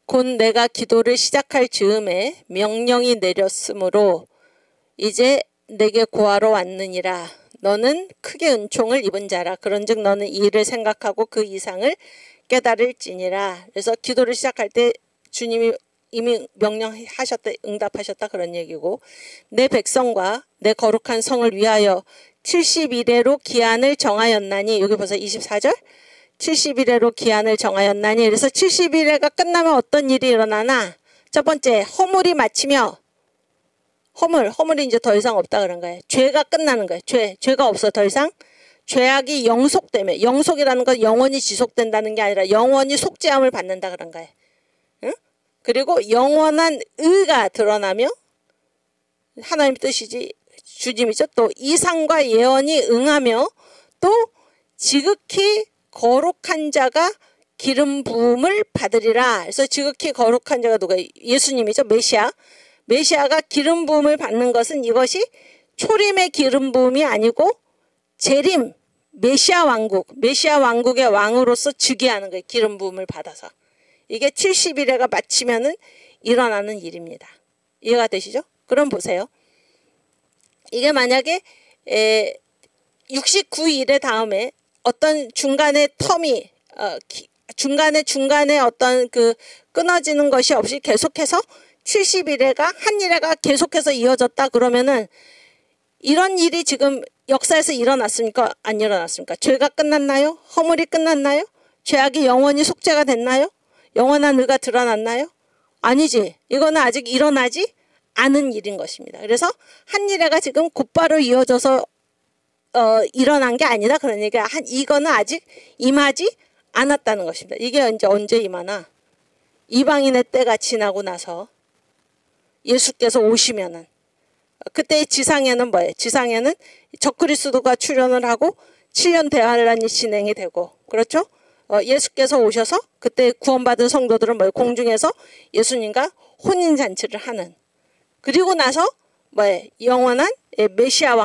곧 내가 기도를 시작할 즈음에 명령이 내렸으므로 이제 내게 고하러 왔느니라. 너는 크게 은총을 입은 자라. 그런즉 너는 이 일을 생각하고 그 이상을 깨달을지니라. 그래서 기도를 시작할 때 주님이 이미 명령하셨다, 응답하셨다 그런 얘기고 내 백성과 내 거룩한 성을 위하여 70일에로 기한을 정하였나니 여기 보세요. 24절 70일에로 기한을 정하였나니 그래서 70일에가 끝나면 어떤 일이 일어나나 첫 번째 허물이 마치며 허물이 이제 더 이상 없다 그런 거예요. 죄가 끝나는 거예요. 죄가 없어 더 이상. 죄악이 영속되면 영속이라는 건 영원히 지속된다는 게 아니라 영원히 속죄함을 받는다 그런 거예요. 응? 그리고 영원한 의가 드러나며 하나님 뜻이지 주님이죠. 또 이상과 예언이 응하며 또 지극히 거룩한 자가 기름 부음을 받으리라. 그래서 지극히 거룩한 자가 누가 예수님이죠. 메시아가 기름 부음을 받는 것은 이것이 초림의 기름 부음이 아니고 재림 메시아 왕국의 왕으로서 즉위하는 거예요. 기름 부음을 받아서. 이게 70일에가 마치면은 일어나는 일입니다. 이해가 되시죠? 그럼 보세요. 이게 만약에 69일의 다음에 어떤 중간에 텀이 중간에 어떤 그 끊어지는 것이 없이 계속해서 70일에가 한 일회가 계속해서 이어졌다 그러면은 이런 일이 지금 역사에서 일어났습니까? 안 일어났습니까? 죄가 끝났나요? 허물이 끝났나요? 죄악이 영원히 속죄가 됐나요? 영원한 의가 드러났나요? 아니지. 이거는 아직 일어나지 않은 일인 것입니다. 그래서 한 일회가 지금 곧바로 이어져서 일어난 게 아니다 그런 얘기야. 이거는 아직 임하지 않았다는 것입니다. 이게 이제 언제 임하나? 이방인의 때가 지나고 나서 예수께서 오시면은 그때 지상에는 뭐예요? 지상에는 적그리스도가 출현을 하고 7년 대환란이 진행이 되고 그렇죠? 예수께서 오셔서 그때 구원받은 성도들은 뭐예요? 공중에서 예수님과 혼인잔치를 하는 그리고 나서 뭐예요? 영원한 메시아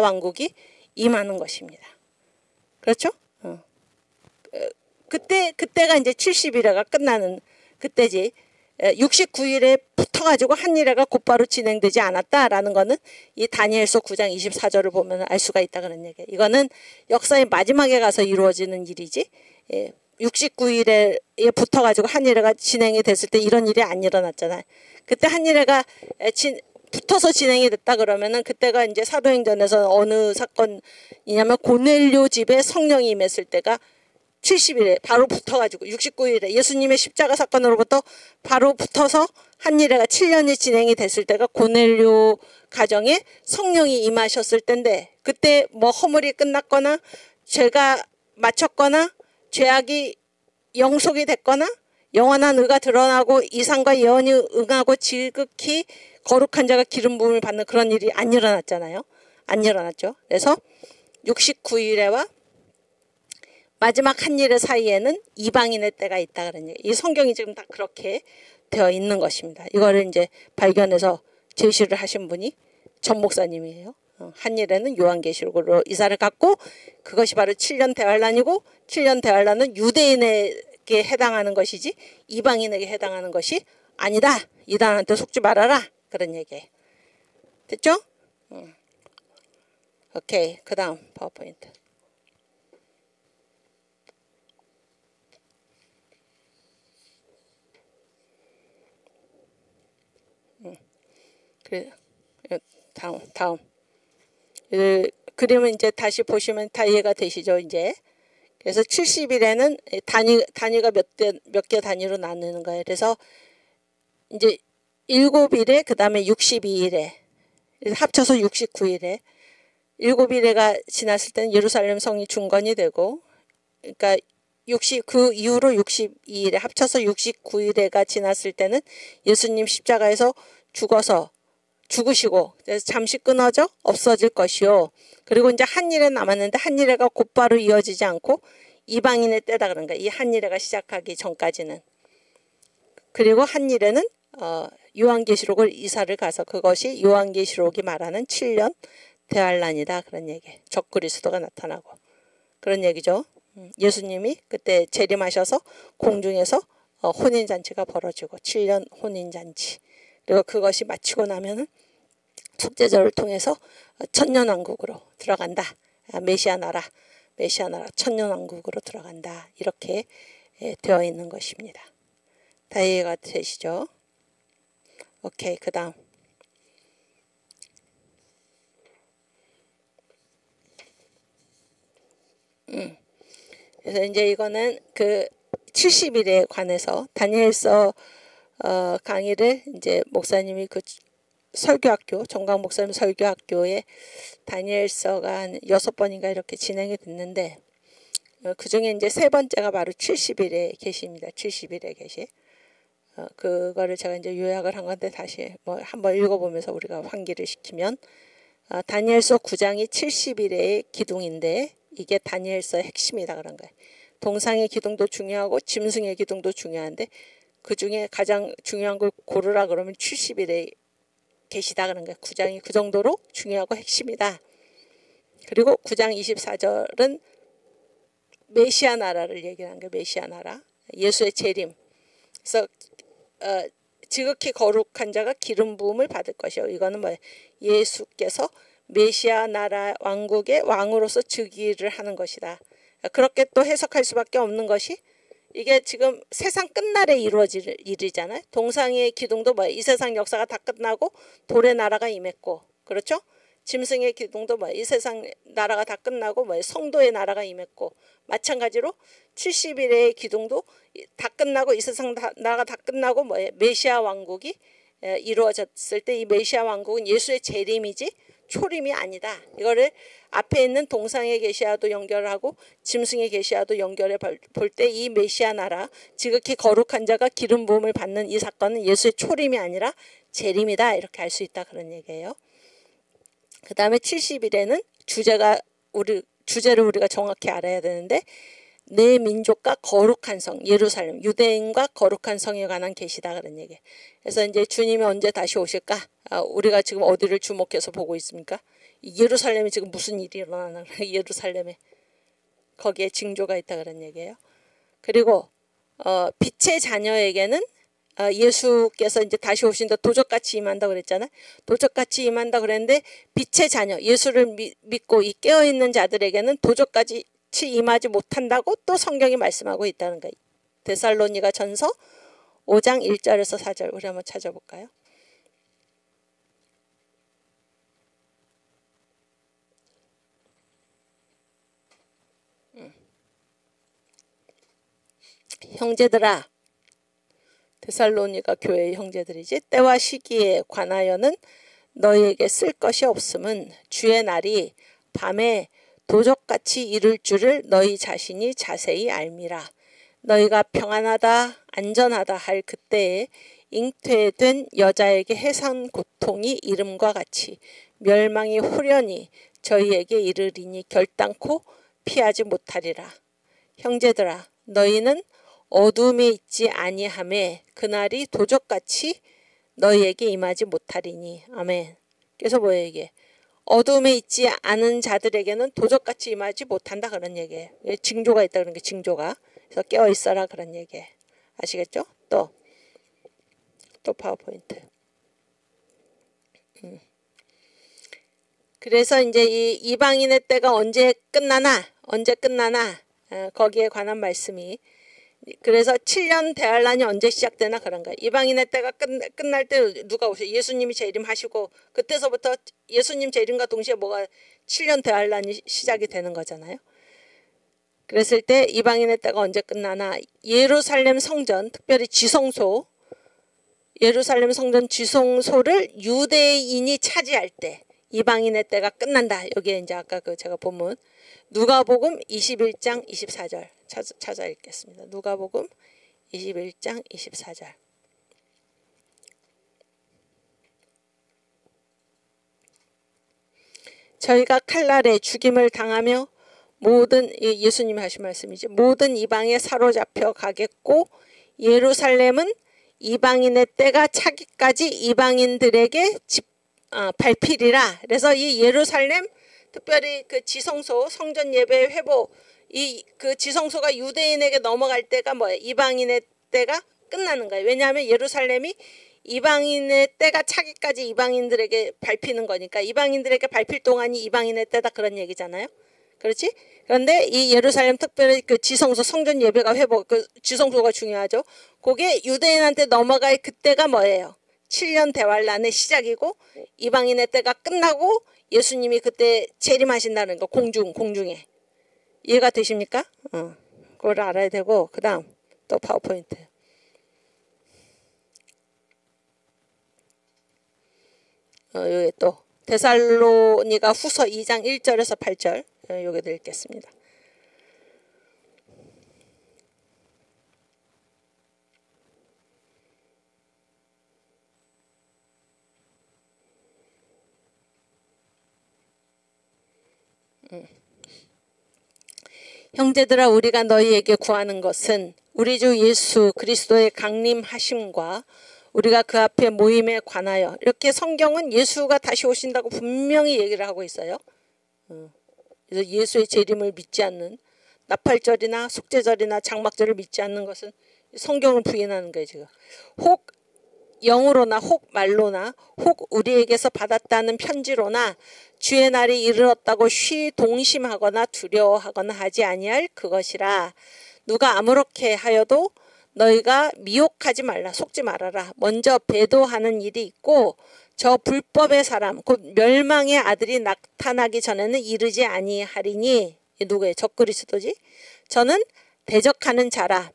왕국이 임하는 것입니다. 그렇죠? 그때가 이제 70일회가 끝나는 그때지. 69일에 붙어가지고 한 일회가 곧바로 진행되지 않았다라는 거는 이 다니엘서 9장 24절을 보면 알 수가 있다 그런 얘기예요. 이거는 역사의 마지막에 가서 이루어지는 일이지 69일에 붙어가지고 한 일회가 진행이 됐을 때 이런 일이 안 일어났잖아요. 그때 한 일회가 붙어서 진행이 됐다 그러면은 그때가 이제 사도행전에서 어느 사건이냐면 고넬료 집에 성령이 임했을 때가 70일에 바로 붙어가지고 69일에 예수님의 십자가 사건으로부터 바로 붙어서 한 일회가 7년이 진행이 됐을 때가 고넬료 가정에 성령이 임하셨을 때인데 그때 뭐 허물이 끝났거나 죄가 마쳤거나 죄악이 영속이 됐거나 영원한 의가 드러나고 이상과 예언이 응하고 지극히 거룩한 자가 기름 부음을 받는 그런 일이 안 일어났잖아요. 안 일어났죠. 그래서 69일에와 마지막 한 일의 사이에는 이방인의 때가 있다 그런 얘기. 이 성경이 지금 다 그렇게 되어 있는 것입니다. 이거를 이제 발견해서 제시를 하신 분이 전 목사님이에요. 한 일에는 요한계시록으로 이사를 갔고 그것이 바로 7년 대환란이고 7년 대환란은 유대인에게 해당하는 것이지 이방인에게 해당하는 것이 아니다. 이단한테 속지 말아라. 그런 얘기예요. 됐죠? 오케이. 그 다음 파워포인트. 그래, 다음. 그림은 이제 다시 보시면 다 이해가 되시죠, 이제. 그래서 70일에는 단위가 몇 개 단위로 나누는 거예요. 그래서 이제 7일에 그다음에 62일에 합쳐서 69일에 7일에가 지났을 때는 예루살렘 성이 중건이 되고, 그러니까 그 이후로 62일에 합쳐서 69일에가 지났을 때는 예수님 십자가에서 죽으시고 그래서 잠시 끊어져 없어질 것이요. 그리고 이제 한일에 남았는데 한일에가 곧바로 이어지지 않고 이방인의 때다 그런 거야. 이 한일에가 시작하기 전까지는. 그리고 한일에는 요한계시록을 이사를 가서 그것이 요한계시록이 말하는 7년 대환란이다 그런 얘기. 적그리스도가 나타나고 그런 얘기죠. 예수님이 그때 재림하셔서 공중에서 혼인잔치가 벌어지고 7년 혼인잔치. 그리고 그것이 마치고 나면은 속죄절을 통해서 천년왕국으로 들어간다. 메시아 나라 천년왕국으로 들어간다. 이렇게 되어 있는 것입니다. 다 이해가 되시죠? 오케이, 그 다음. 그래서 이제 이거는 그 70일에 관해서 다니엘서 강의를 이제 목사님이 그 설교학교, 정강 목사님 설교학교에 다니엘서가 한 6번인가 이렇게 진행이 됐는데 그 중에 이제 3번째가 바로 70일에 계십니다. 70일에 계시. 그거를 제가 이제 요약을 한 건데 다시 뭐 한번 읽어보면서 우리가 환기를 시키면 다니엘서 9장이 70일의 기둥인데 이게 다니엘서의 핵심이다 그런 거예요. 동상의 기둥도 중요하고 짐승의 기둥도 중요한데 그 중에 가장 중요한 걸 고르라 그러면 70일에 계시다 그런 거예요. 9장이 그 정도로 중요하고 핵심이다. 그리고 9장 24절은 메시아 나라를 얘기하는 거예요. 메시아 나라. 예수의 재림. 그래서 지극히 거룩한 자가 기름 부음을 받을 것이요. 이거는 뭐 예수께서 메시아 나라 왕국의 왕으로서 즉위를 하는 것이다. 그렇게 또 해석할 수밖에 없는 것이 이게 지금 세상 끝날에 이루어질 일이잖아요. 동상의 기둥도 뭐 이 세상 역사가 다 끝나고 돌의 나라가 임했고, 그렇죠? 짐승의 기둥도 뭐 이 세상 나라가 다 끝나고 뭐 성도의 나라가 임했고, 마찬가지로 70일의 기둥도 다 끝나고 이 세상 나라가 다 끝나고 뭐 메시아 왕국이 이루어졌을 때 이 메시아 왕국은 예수의 재림이지 초림이 아니다. 이거를 앞에 있는 동상의 계시와도 연결하고 짐승의 계시와도 연결해 볼 때 이 메시아 나라 지극히 거룩한 자가 기름 부음을 받는 이 사건은 예수의 초림이 아니라 재림이다. 이렇게 알 수 있다 그런 얘기예요. 그 다음에 70일에는 주제를 우리가 정확히 알아야 되는데 내 민족과 거룩한 성 예루살렘 유대인과 거룩한 성에 관한 계시다 그런 얘기. 그래서 이제 주님이 언제 다시 오실까? 우리가 지금 어디를 주목해서 보고 있습니까? 예루살렘에 지금 무슨 일이 일어나는 거예요? 예루살렘에 거기에 징조가 있다 그런 얘기예요. 그리고 빛의 자녀에게는 예수께서 이제 다시 오신다 도적같이 임한다 그랬잖아요. 도적같이 임한다 그랬는데 빛의 자녀 예수를 믿고 이 깨어있는 자들에게는 도적같이 임하지 못한다고 또 성경이 말씀하고 있다는 거예요. 데살로니가 전서 5장 1절에서 4절 우리 한번 찾아볼까요? 형제들아, 데살로니가 교회의 형제들이지, 때와 시기에 관하여는 너희에게 쓸 것이 없음은 주의 날이 밤에 도적같이 이를 줄을 너희 자신이 자세히 알미라. 너희가 평안하다 안전하다 할 그때에 잉태된 여자에게 해산 고통이 이름과 같이 멸망이 후련히 저희에게 이르리니 결단코 피하지 못하리라. 형제들아, 너희는 어둠에 있지 아니하매 그날이 도적같이 너희에게 임하지 못하리니. 아멘. 그래서 뭐예요 이게? 어둠에 있지 않은 자들에게는 도적같이 임하지 못한다 그런 얘기예요. 징조가 있다 그런 게 징조가. 그래서 깨어 있어라 그런 얘기. 아시겠죠? 또 파워포인트. 그래서 이제 이 이방인의 때가 언제 끝나나 거기에 관한 말씀이 그래서 7년 대환란이 언제 시작되나 그런 거예요. 이방인의 때가 끝날 때 누가 오세요? 예수님이 재림하시고 그때서부터 예수님 재림과 동시에 뭐가 7년 대환란이 시작이 되는 거잖아요. 그랬을 때 이방인의 때가 언제 끝나나 예루살렘 성전 특별히 지성소 예루살렘 성전 지성소를 유대인이 차지할 때 이방인의 때가 끝난다. 여기에 이제 아까 그 제가 본문 누가복음 21장 24절 찾아 읽겠습니다. 누가복음 21장 24절. 저희가 칼날에 죽임을 당하며 모든 예수님이 하신 말씀이죠. 모든 이방에 사로잡혀 가겠고 예루살렘은 이방인의 때가 차기까지 이방인들에게 밟히리라. 그래서 이 예루살렘 특별히 그 지성소 성전 예배 회복 이 그 지성소가 유대인에게 넘어갈 때가 뭐예요? 이방인의 때가 끝나는 거예요. 왜냐하면 예루살렘이 이방인의 때가 차기까지 이방인들에게 밟히는 거니까 이방인들에게 밟힐 동안이 이방인의 때다 그런 얘기잖아요. 그렇지? 그런데 이 예루살렘 특별히 그 지성소 성전 예배가 회복 그 지성소가 중요하죠. 그게 유대인한테 넘어갈 그때가 뭐예요? 7년 대환란의 시작이고 이방인의 때가 끝나고 예수님이 그때 재림하신다는 거 공중에 이해가 되십니까? 그걸 알아야 되고 그 다음 또 파워포인트 여기 또 데살로니가 후서 2장 1절에서 8절 여기도 읽겠습니다. 형제들아 우리가 너희에게 구하는 것은 우리 주 예수 그리스도의 강림하심과 우리가 그 앞에 모임에 관하여 이렇게 성경은 예수가 다시 오신다고 분명히 얘기를 하고 있어요. 그래서 예수의 재림을 믿지 않는 나팔절이나 속죄절이나 장막절을 믿지 않는 것은 성경을 부인하는 거예요. 지금 혹 영으로나 혹 말로나 혹 우리에게서 받았다는 편지로나 주의 날이 이르렀다고 쉬 동심하거나 두려워하거나 하지 아니할 그것이라. 누가 아무렇게 하여도 너희가 미혹하지 말라 속지 말아라. 먼저 배도하는 일이 있고 저 불법의 사람 곧 멸망의 아들이 나타나기 전에는 이르지 아니하리니. 누구예요? 적그리스도지. 저는 대적하는 자라.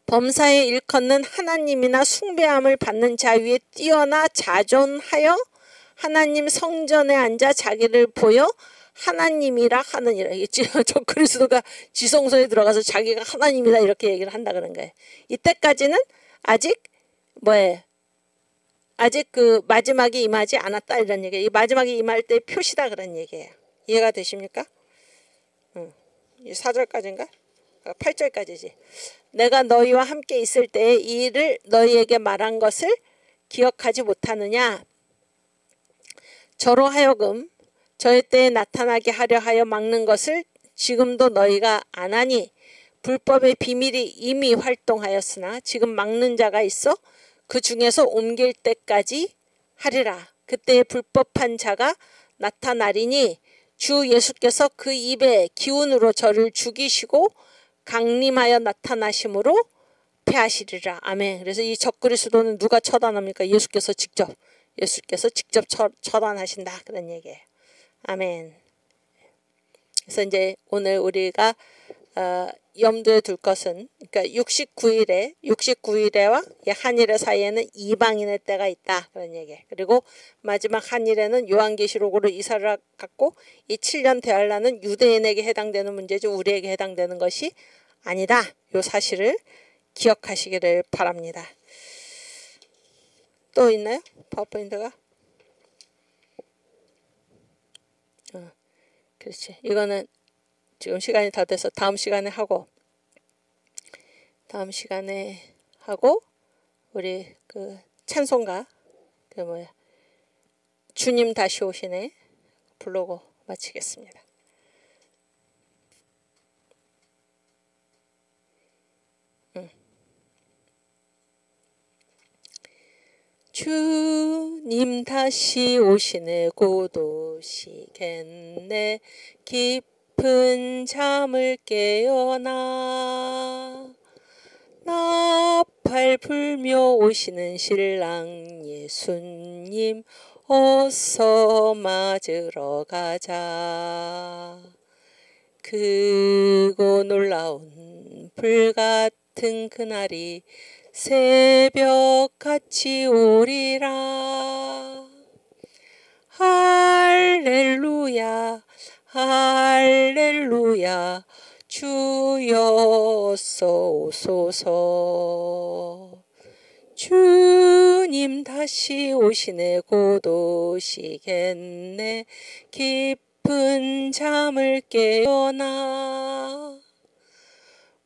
범사에 일컫는 하나님이나 숭배함을 받는 자 위에 뛰어나 자존하여 하나님 성전에 앉아 자기를 보여 하나님이라 하느니라. 적그리스도가 지성소에 들어가서 자기가 하나님이다 이렇게 얘기를 한다 그런 거예요. 이때까지는 아직 뭐예요? 아직 그 마지막이 임하지 않았다 이런 얘기예요. 이 마지막이 임할 때 표시다 그런 얘기예요. 이해가 되십니까? 4절까지인가? 8절까지지. 내가 너희와 함께 있을 때에 이 일을 너희에게 말한 것을 기억하지 못하느냐. 저로 하여금 저의 때에 나타나게 하려 하여 막는 것을 지금도 너희가 안 하니 불법의 비밀이 이미 활동하였으나 지금 막는 자가 있어 그 중에서 옮길 때까지 하리라. 그때의 불법한 자가 나타나리니 주 예수께서 그 입의 기운으로 저를 죽이시고 강림하여 나타나심으로 패하시리라. 아멘. 그래서 이 적그리스도는 누가 처단합니까? 예수께서 직접 처단하신다 그런 얘기예요. 아멘. 그래서 이제 오늘 우리가 염두에 둘 것은 그러니까 69일에와 한일의 사이에는 이방인의 때가 있다 그런 얘기예요. 그리고 마지막 한일에는 요한계시록으로 이사를 갔고 이 7년 대환란은 유대인에게 해당되는 문제죠. 우리에게 해당되는 것이 아니다. 이 사실을 기억하시기를 바랍니다. 또 있나요? 파워포인트가? 그렇지. 이거는 지금 시간이 다 돼서 다음 시간에 하고 우리 그 찬송가 그 뭐야 주님 다시 오시네 부르고 마치겠습니다. 주님 다시 오시네 곧 오시겠네 깊은 잠을 깨어나 나팔 불며 오시는 신랑 예수님 어서 맞으러 가자. 크고 놀라운 불같은 그날이 새벽같이 오리라. 할렐루야 할렐루야 주여서 오소서. 주님 다시 오시네 곧 오시겠네 깊은 잠을 깨어나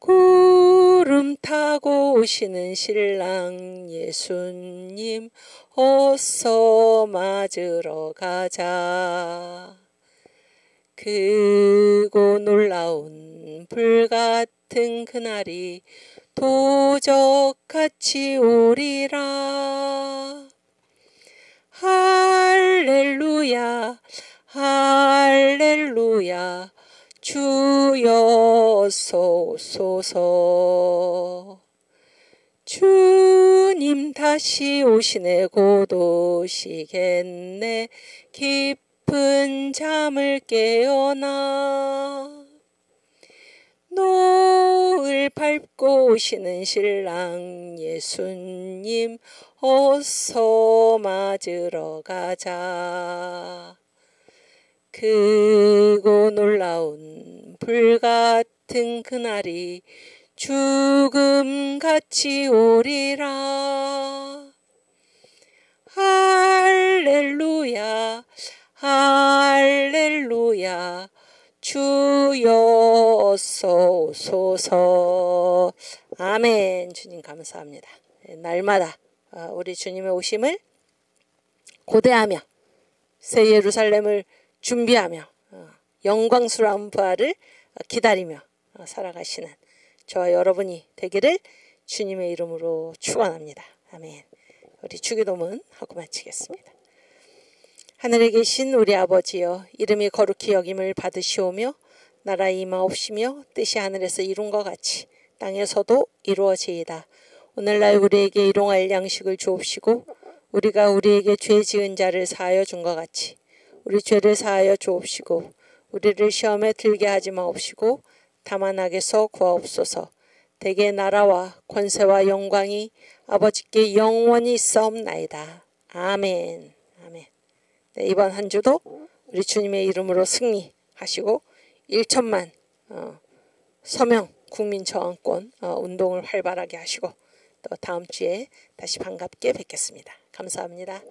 구름 타고 오시는 신랑 예수님 어서 맞으러 가자. 크고 놀라운 불같은 그날이 도적같이 오리라. 할렐루야 할렐루야 주여서 오소서. 주님 다시 오시네 곧 오시겠네 깊은 잠을 깨어나 노을 밟고 오시는 신랑 예수님 어서 맞으러 가자. 크고 놀라운 불같은 그날이 죽음같이 오리라. 할렐루야 할렐루야 주여서 오소서. 아멘. 주님 감사합니다. 날마다 우리 주님의 오심을 고대하며 새 예루살렘을 준비하며 영광스러운 부활을 기다리며 살아가시는 저와 여러분이 되기를 주님의 이름으로 축원합니다. 아멘. 우리 주기도문 하고 마치겠습니다. 하늘에 계신 우리 아버지여, 이름이 거룩히 여김을 받으시오며 나라 임하옵시며 뜻이 하늘에서 이룬 것 같이 땅에서도 이루어지이다. 오늘날 우리에게 일용할 양식을 주옵시고 우리가 우리에게 죄 지은 자를 사하여 준 것 같이 우리 죄를 사하여 주옵시고 우리를 시험에 들게 하지 마옵시고 다만 악에서 구하옵소서. 대개 나라와 권세와 영광이 아버지께 영원히 있사옵나이다. 아멘. 아멘. 네, 이번 한 주도 우리 주님의 이름으로 승리하시고 1천만 서명 국민 저항권 운동을 활발하게 하시고 또 다음 주에 다시 반갑게 뵙겠습니다. 감사합니다.